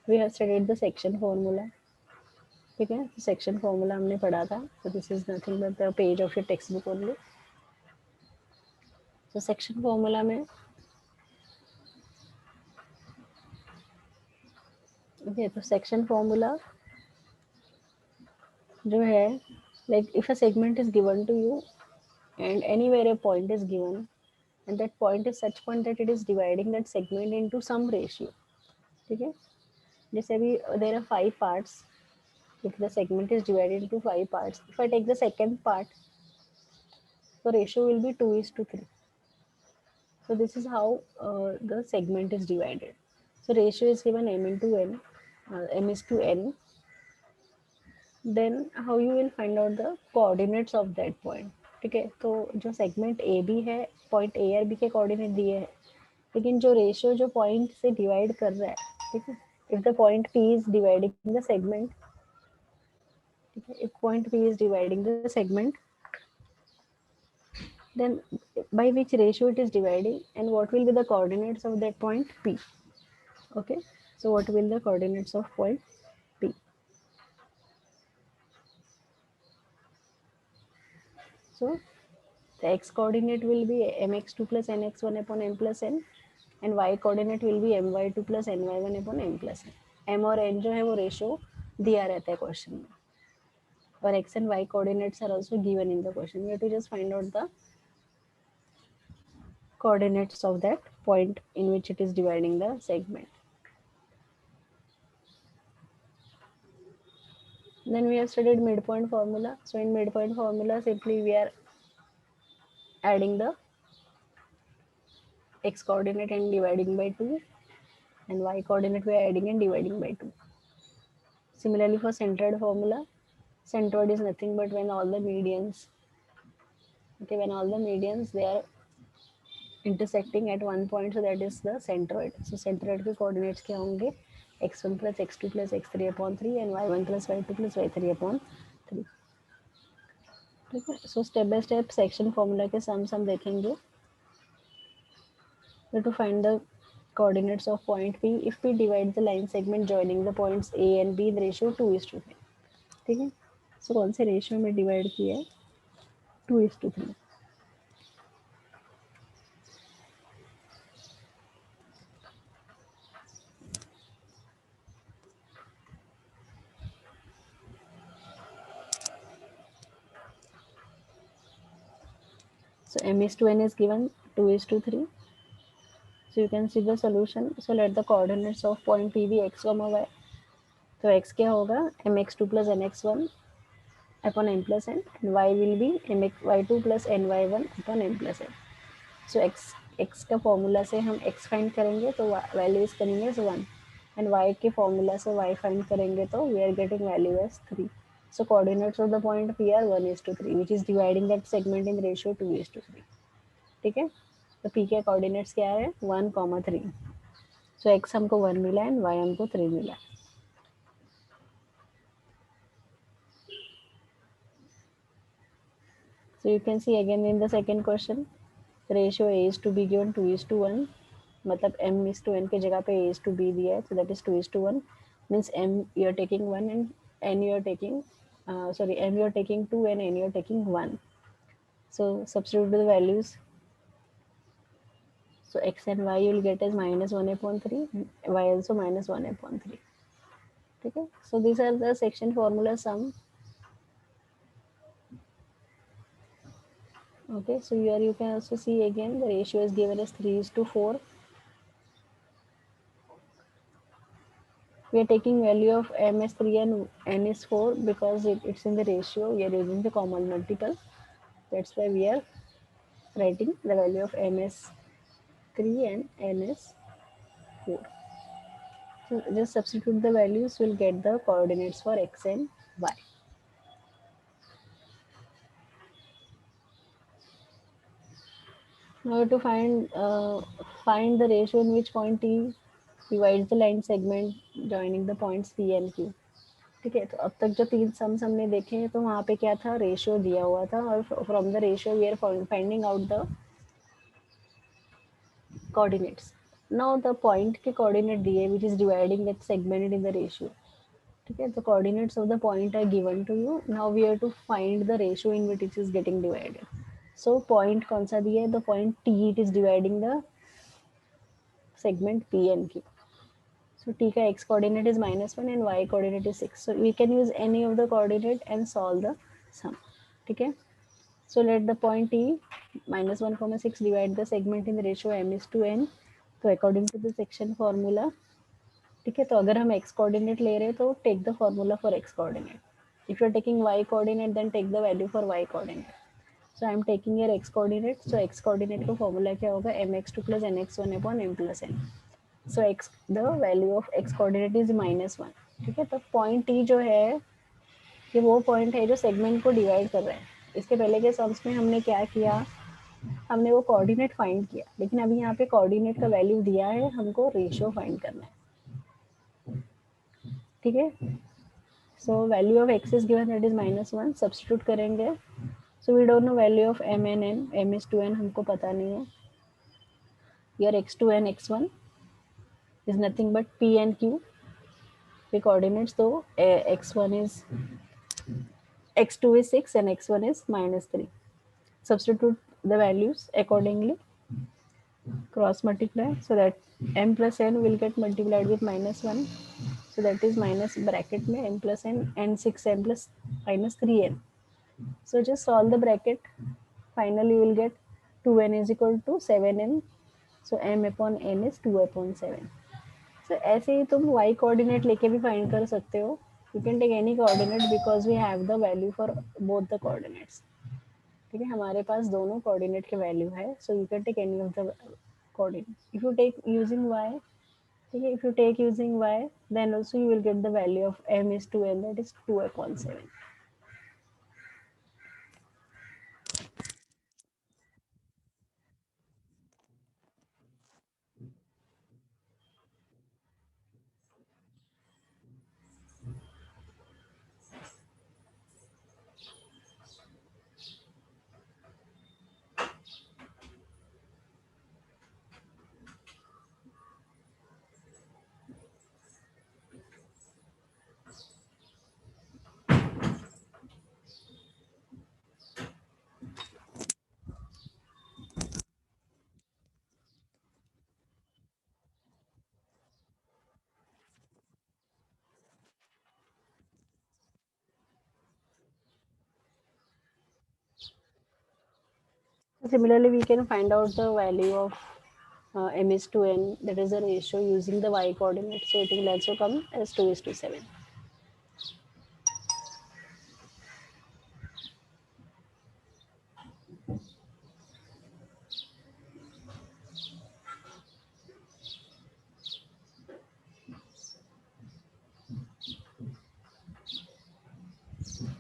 we have studied the section formula. ठीक है, सेक्शन फॉर्मूला हमने पढ़ा था. So this is nothing but the page of your textbook only. So section formula में ओके, तो सेक्शन फॉर्मूला जो है, like if a segment is given to you and anywhere a point is given and that point is such point that it is dividing that segment into some ratio. ठीक है, जैसे अभी there are 5 parts. If the segment is divided into 5 parts, if I take the second part, the ratio will be 2:3. So this is how the segment is divided. So ratio is given m into n, m is to n. Then how you will find out the coordinates of that point. ठीक है, तो जो segment ए बी है, point ए और बी के coordinate दिए हैं, लेकिन जो ratio जो point से divide कर रहा है, ठीक है, if the point P is dividing the segment, ठीक है, if point P is dividing the segment, then by which ratio it is dividing and what will be the coordinates of that point P. Okay, so what will the coordinates of point P? So the x coordinate will be mx2 plus nx1 upon m plus n and y coordinate will be my2 plus ny1 upon m plus n. m और n जो है वो रेशियो दिया रहता है क्वेश्चन में, और x and y coordinates are also given in the question. We have to just find out the coordinates of that point in which it is dividing the segment. Then we have studied midpoint formula. So in midpoint formula, simply we are adding the x coordinate and dividing by 2, and y coordinate we are adding and dividing by 2. Similarly for centroid formula, centroid is nothing but when all the medians Okay, when all the medians they are intersecting at one point, so that is the centroid. So centroid K coordinates क्या होंगे? x1 plus x2 plus x3 upon 3 and y1 plus y2 plus y3 upon 3. ठीक है. So step by step section formula K sums हम देखेंगे. So to find the coordinates of point P, if we divide the line segment joining the points A and B in ratio 2:3. ठीक है. So कौन से ratio में divide किया है? 2:3. So m/n is given 2:3. So you can see the solution. So let the coordinates of point P be x, y. तो x क्या होगा? mx2 plus nx1 upon m plus n, and y will be y2 plus ny1 upon m plus n. So x का फॉर्मूला से हम x फाइंड करेंगे तो वैल्यू इज करेंगे 1, एंड y के फॉर्मूला से y फाइंड करेंगे तो we are getting value as 3. So coordinates of the point P are 1:3, which is dividing that segment in ratio 2:3. ठीक है. तो P के कोऑर्डिनेट्स क्या है? 1, 3. सो x हमको 1 मिला एंड y हमको 3 मिला. So you can see again in the second question, the ratio A is to be given 2:1. मतलब m is to n के जगह पे A is to B दिया है, so that is 2:1. Means m you are taking 1 and n you are taking m you are taking 2 and n you are taking 1. So substitute the values. So x and y you will get as -1/3, y also -1/3. Okay, so these are the section formula sum. Okay, so here you can also see again the ratio is given as 3:4. We are taking value of m as 3 and n is 4 because it's in the ratio. We are using the common multiple. That's why we are writing the value of m as 3 and n is 4. So just substitute the values, we'll get the coordinates for x and y. Now to find the ratio in which point T divides the line segment joining the points P and Q. ठीक है. तो अब तक जो 3 सम्स हमने देखे हैं तो वहाँ पे क्या था? रेशियो दिया हुआ था और from the ratio we are finding out the coordinates. Now the point के कोऑर्डिनेट दिए which is dividing that segment in the ratio. ठीक है. तो coordinates of the point are given to you. Now we have to find the ratio in which it is getting divided. So point कौन सा दिया है? The point T, it is dividing the segment P and Q. So T का x coordinate is -1 and y coordinate is 6. So we can use any of the coordinate and solve the sum. ठीक है. So let the point T -1, 6 divide the segment in the ratio m is to n. तो according to the section formula, ठीक है. तो अगर हम x coordinate ले रहे हैं तो take the formula for x coordinate. If you are taking y coordinate, then take the value for y coordinate. So I am taking your x coordinate. So x coordinate का formula क्या होगा? mx2 plus nx1 upon m plus n. So x, the value of x coordinate is -1. ठीक है. तो पॉइंट टी जो है ये वो पॉइंट है जो सेगमेंट को डिवाइड कर रहा है. इसके पहले के सम्स में हमने क्या किया? हमने वो कोऑर्डिनेट फाइंड किया, लेकिन अभी यहाँ पे कोऑर्डिनेट का वैल्यू दिया है, हमको रेशियो फाइंड करना है. ठीक है. So value of x is given that is -1. Substitute करेंगे. So we don't know value of m and n. m is 2n हमको पता नहीं है. Your x2 and x1 is nothing but p and q. The coordinates, so x1 is x2 is 6 and x1 is -3. Substitute the values accordingly, cross multiply, so that m plus n will get multiplied with -1. So that is minus bracket में m plus n and 6m plus -3n. So just solve the bracket. Finally you will get 2n is equal to 7n. So m upon n is 2 upon 7. So ऐसे ही तुम y coordinate लेके भी find कर सकते हो. You can take any coordinate because we have the value for both the coordinates. ठीक है. हमारे पास दोनों coordinate के value है. So you can take any of the coordinates. If you take using y, ठीक है, if you take using y, then also you will get the value of m is to n, that is 2 upon 7. Similarly, we can find out the value of m is to n, that is the ratio using the y coordinate. So it will also come as 2 is to 7.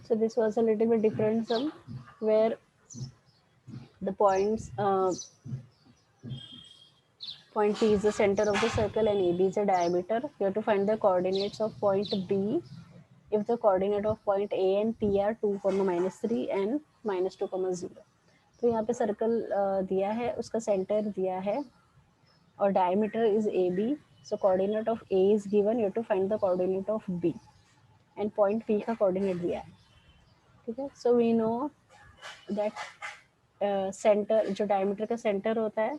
So this was a little bit different sum where the points, point P is the center of the circle and AB is the diameter. You have to find the coordinates of point B if the coordinate of point A and P are 2, -3 and -2, 0. तो यहाँ पे सर्कल दिया है, उसका सेंटर दिया है और diameter is AB. So coordinate of A is given. You have to find the coordinate of B and point P का coordinate दिया है. ठीक है. So we know that center, जो diameter का center होता है,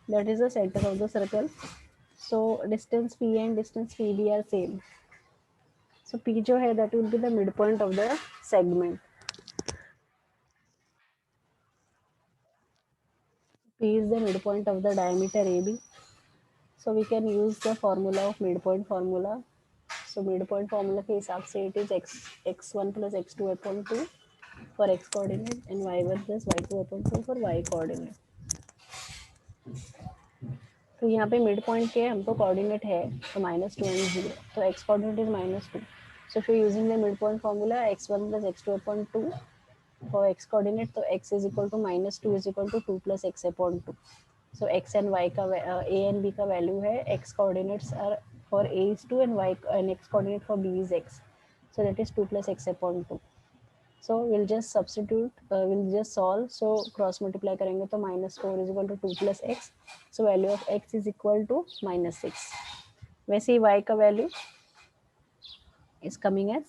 that is the center of the circle. So distance P and distance PB are same. So P जो है, that will be the midpoint of the segment. P is the midpoint of the diameter AB. So we can use the formula of midpoint formula. So midpoint formula के हिसाब से it is x1 plus x2 upon 2 for x coordinate and y1 plus y2 upon 2 for y coordinate. तो यहाँ पे मिड पॉइंट के हमको कोऑर्डिनेट है तो -2 and 0, तो x coordinate is -2. So if you're using the midpoint formula x1 plus x2 upon 2 for x coordinate, तो x is equal to -2 is equal to 2 plus x upon 2. So x and y का a and b का वैल्यू है, x coordinates are for a is 2 and y and x coordinate for b is x. So that is 2 plus x upon 2. So we'll just substitute, we'll just solve. So cross multiply करेंगे तो -4 is equal to 2 plus x. So value of x is equal to -6. वैसे ही y का value is coming as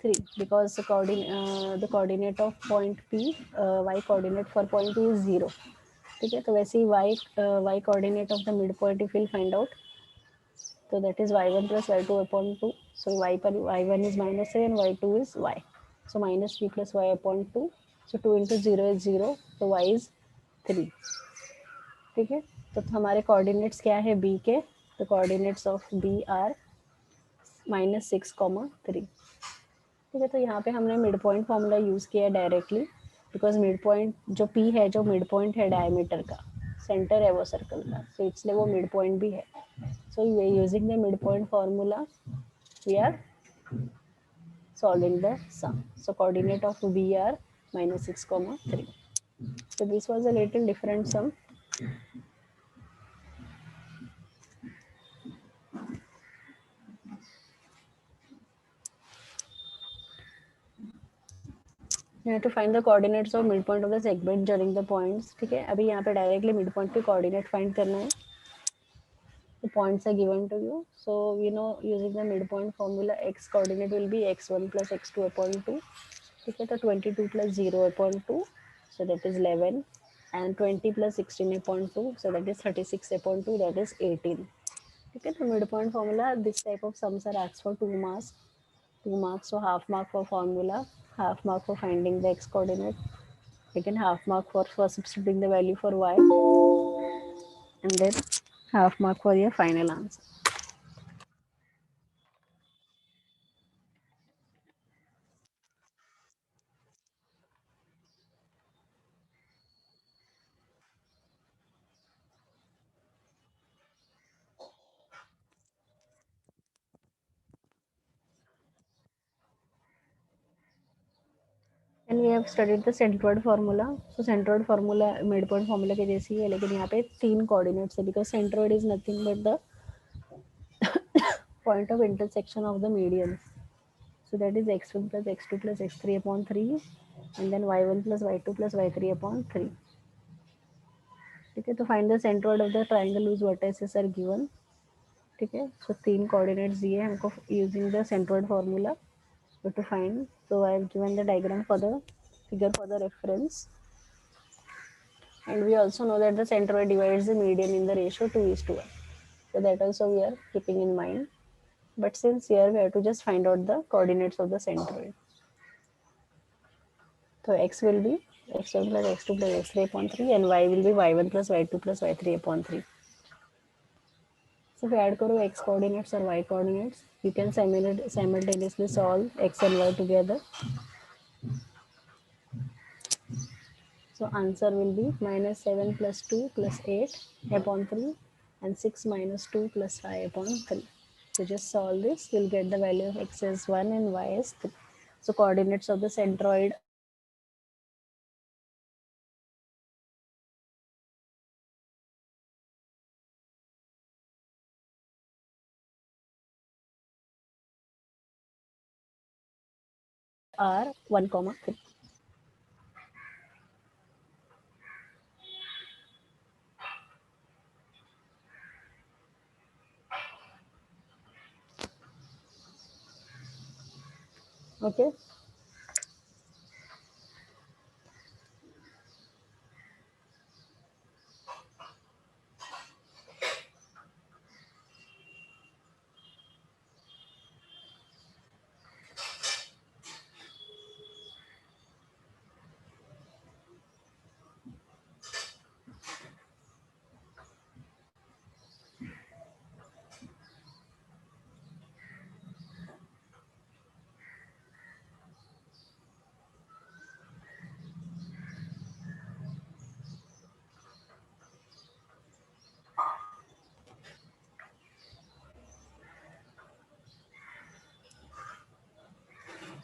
3 because the coordinate of point P, y coordinate for point P is 0. ठीक है. तो वैसे ही y coordinate of the midpoint if we'll find out, so that is y1 plus y2 upon 2. So y1 is -3 and y2 is y. So -3 plus y upon 2. So 2 into 0 is 0. So y is 3. ठीक है. तो हमारे coordinates क्या है b K? The coordinates of b are -6, 3. ठीक है. तो यहाँ पे हमने मिड पॉइंट फॉर्मूला यूज़ किया डायरेक्टली बिकॉज मिड पॉइंट जो p है, जो मिड पॉइंट है डायमीटर का, सेंटर है वो सर्कल का, तो इसलिए वो मिड पॉइंट भी है. So we are using the midpoint formula. We are solving the sum. So coordinate of B are -6, 3. So this was a little different sum. You have to find the coordinates of midpoint of the segment during the points. ठीक है. अभी यहाँ पे directly midpoint पे coordinate find करना है. The points are given to you. So you know using the midpoint formula, x coordinate will be x1 plus x2 upon 2. ठीक है. तो 22 plus 0 upon 2. So that is 11. And 20 plus 16 upon 2. So that is 36 upon 2. That is 18. ठीक है. तो midpoint formula, this type of sums are asked for 2 marks. 2 marks. So half mark for formula, half mark for finding the x coordinate. Again half mark for substituting the value for y. And then half mark for your final answer. And we have studied the centroid formula. So centroid formula midpoint formula के जैसी है, लेकिन यहाँ पे 3 coordinates है because centroid is nothing but the point of intersection of the medians. So that is x1 plus x2 plus x3 upon 3 and then y1 plus y2 plus y3 upon 3. ठीक है. तो find the centroid of the triangle whose vertices are given. ठीक है. So 3 coordinates दिए हमको using the centroid formula to find. So I have given the diagram for the figure for the reference. And we also know that the centroid divides the median in the ratio 2:1. So that also we are keeping in mind. But since here we have to just find out the coordinates of the centroid. So x will be x1 plus x2 plus x3 upon 3 and y will be y1 plus y2 plus y3 upon 3. So if you add karo x coordinates or y coordinates, you can simultaneously solve x and y together. So answer will be minus 7 plus 2 plus 8 upon 3 and 6 minus 2 plus 5 upon 3. So just solve this, you'll get the value of x as 1 and y as 3. So coordinates of the centroid are 1, 3. Okay.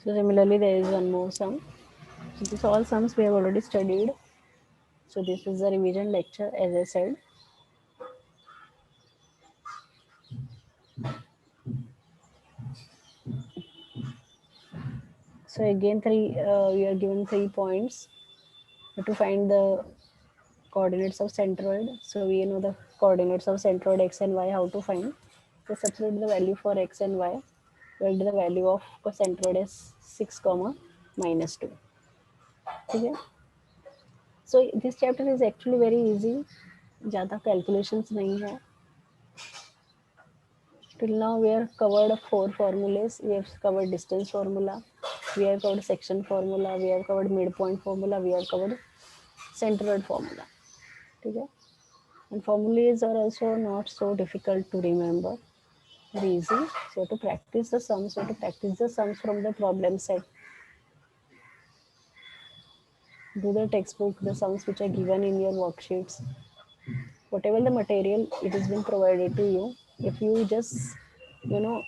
So similarly, there is one more sum. So these all sums we have already studied. So this is the revision lecture, as I said. So again, we are given 3 points to find the coordinates of centroid. So we know the coordinates of centroid x and y, how to find. So substitute the value for x and y. We'll get the value of centroid as 6 comma minus 2. Okay. So this chapter is actually very easy. ज़्यादा calculations नहीं है. Till now we have covered 4 formulas. We have covered distance formula. We have covered section formula. We have covered midpoint formula. We have covered centroid formula. Okay. And formulas are also not so difficult to remember. Very easy. So to practice the sums, so to practice the sums from the problem set. Do the textbook, the sums which are given in your worksheets. Whatever the material, it has been provided to you. If you just, you know,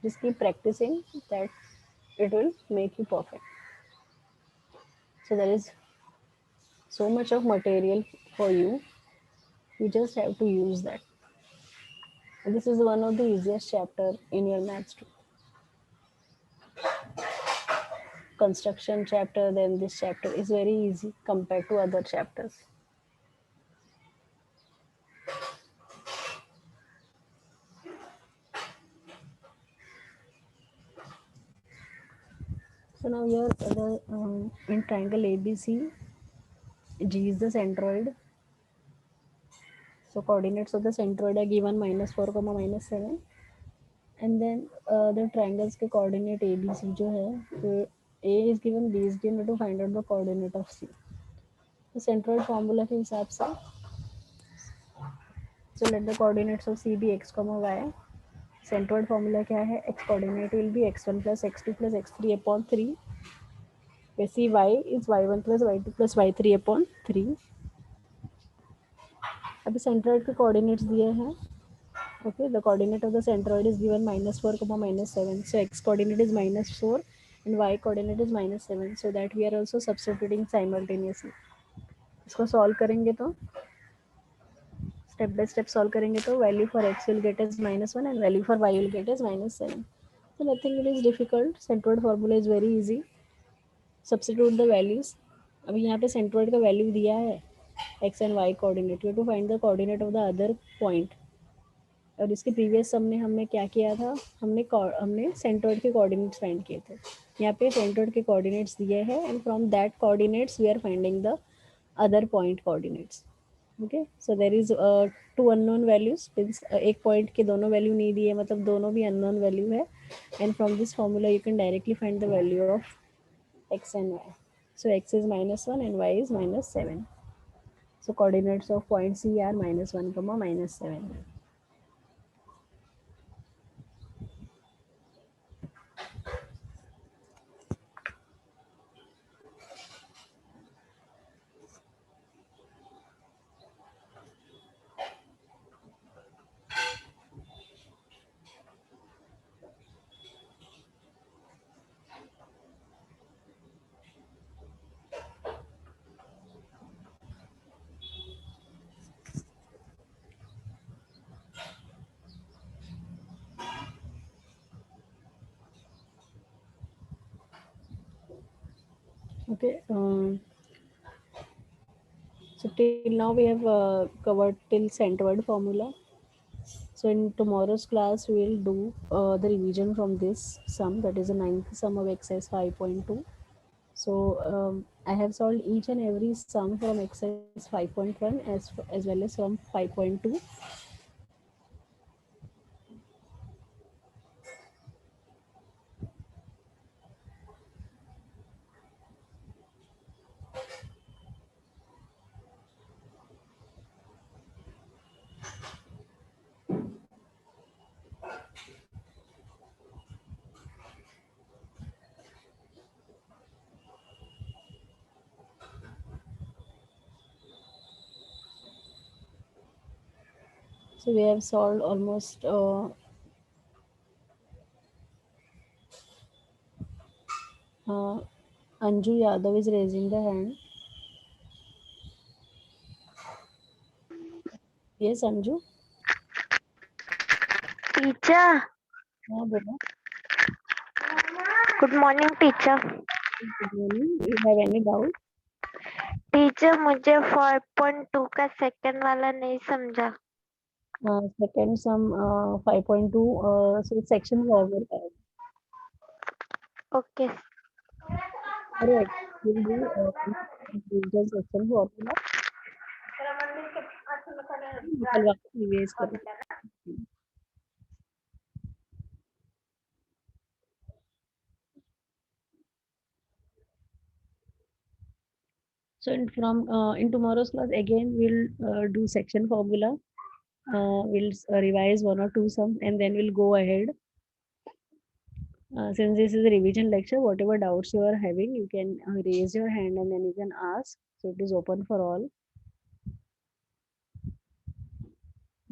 just keep practicing, that it will make you perfect. So there is so much of material for you. You just have to use that. And this is one of the easiest chapter in your maths too. Construction chapter, then this chapter is very easy compared to other chapters. So now here in triangle ABC, G is the centroid. So coordinates of the centroid are given minus 4 comma minus 7. And then the triangles K coordinate ABC जो है, तो A is given, B is given, to find out the coordinate of C. तो centroid formula के हिसाब से, so let the coordinates of C be x comma y. Centroid formula क्या है? X coordinate will be x1 plus x2 plus x3 upon 3. We see y is y1 plus y2 plus y3 upon 3. अभी centroid के coordinates दिए हैं. Okay, the coordinate of the centroid is given minus 4 comma minus 7. So x coordinate is minus 4 and y coordinate is minus 7. So that we are also substituting simultaneously. इसको solve करेंगे तो step by step solve करेंगे तो value for x will get as minus 1 and value for y will get as minus 7. So nothing it is difficult. Centroid formula is very easy. Substitute the values. अभी यहाँ पे centroid का value दिया है x and y coordinate. You have to find the coordinate of the other point. और इसके प्रीवियस सम में हमने क्या किया था, हमने सेंट्रोइड के कोऑर्डिनेट्स फाइंड किए थे. यहाँ पे सेंट्रोइड के कोऑर्डिनेट्स दिए हैं and from that coordinates we are finding the other point coordinates. Okay, so there is 2 unknown values. Means एक पॉइंट के दोनों वैल्यू नहीं दिए, मतलब दोनों भी अननोन वैल्यू है. And from this formula you can directly find the value of x and y. So x is -1 and y is -7. So coordinates of point C are -1, -7. Okay. So till now we have covered till centroid formula. So in tomorrow's class we will do the revision from this sum, that is the ninth sum of exercise 5.2. So I have solved each and every sum from exercise 5.1 as well as from 5.2. So we have solved almost Anju Yadav is raising the hand. Yes, Anju. Teacher हाँ बोलो. Good morning teacher. Good morning. Do you have any doubt? Teacher मुझे 4.2 का सेकंड वाला नहीं समझा. Second sum 5.2. So section forward. Okay. Correct. We'll do division section formula. निकलवा के erase करो. So in tomorrow's class again we'll do section formula. We'll revise one or two sums and then we'll go ahead. Since this is a revision lecture, whatever doubts you are having, you can raise your hand and then you can ask. So it is open for all.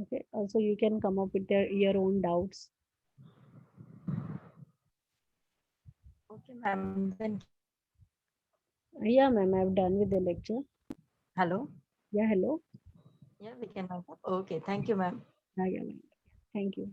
Okay. Also, you can come up with your own doubts. Okay, ma'am. Then Yeah, ma'am, I've done with the lecture. hello. Yeah, hello. Yeah, we can. Okay, thank you, ma'am. Yeah, ma'am. Thank you.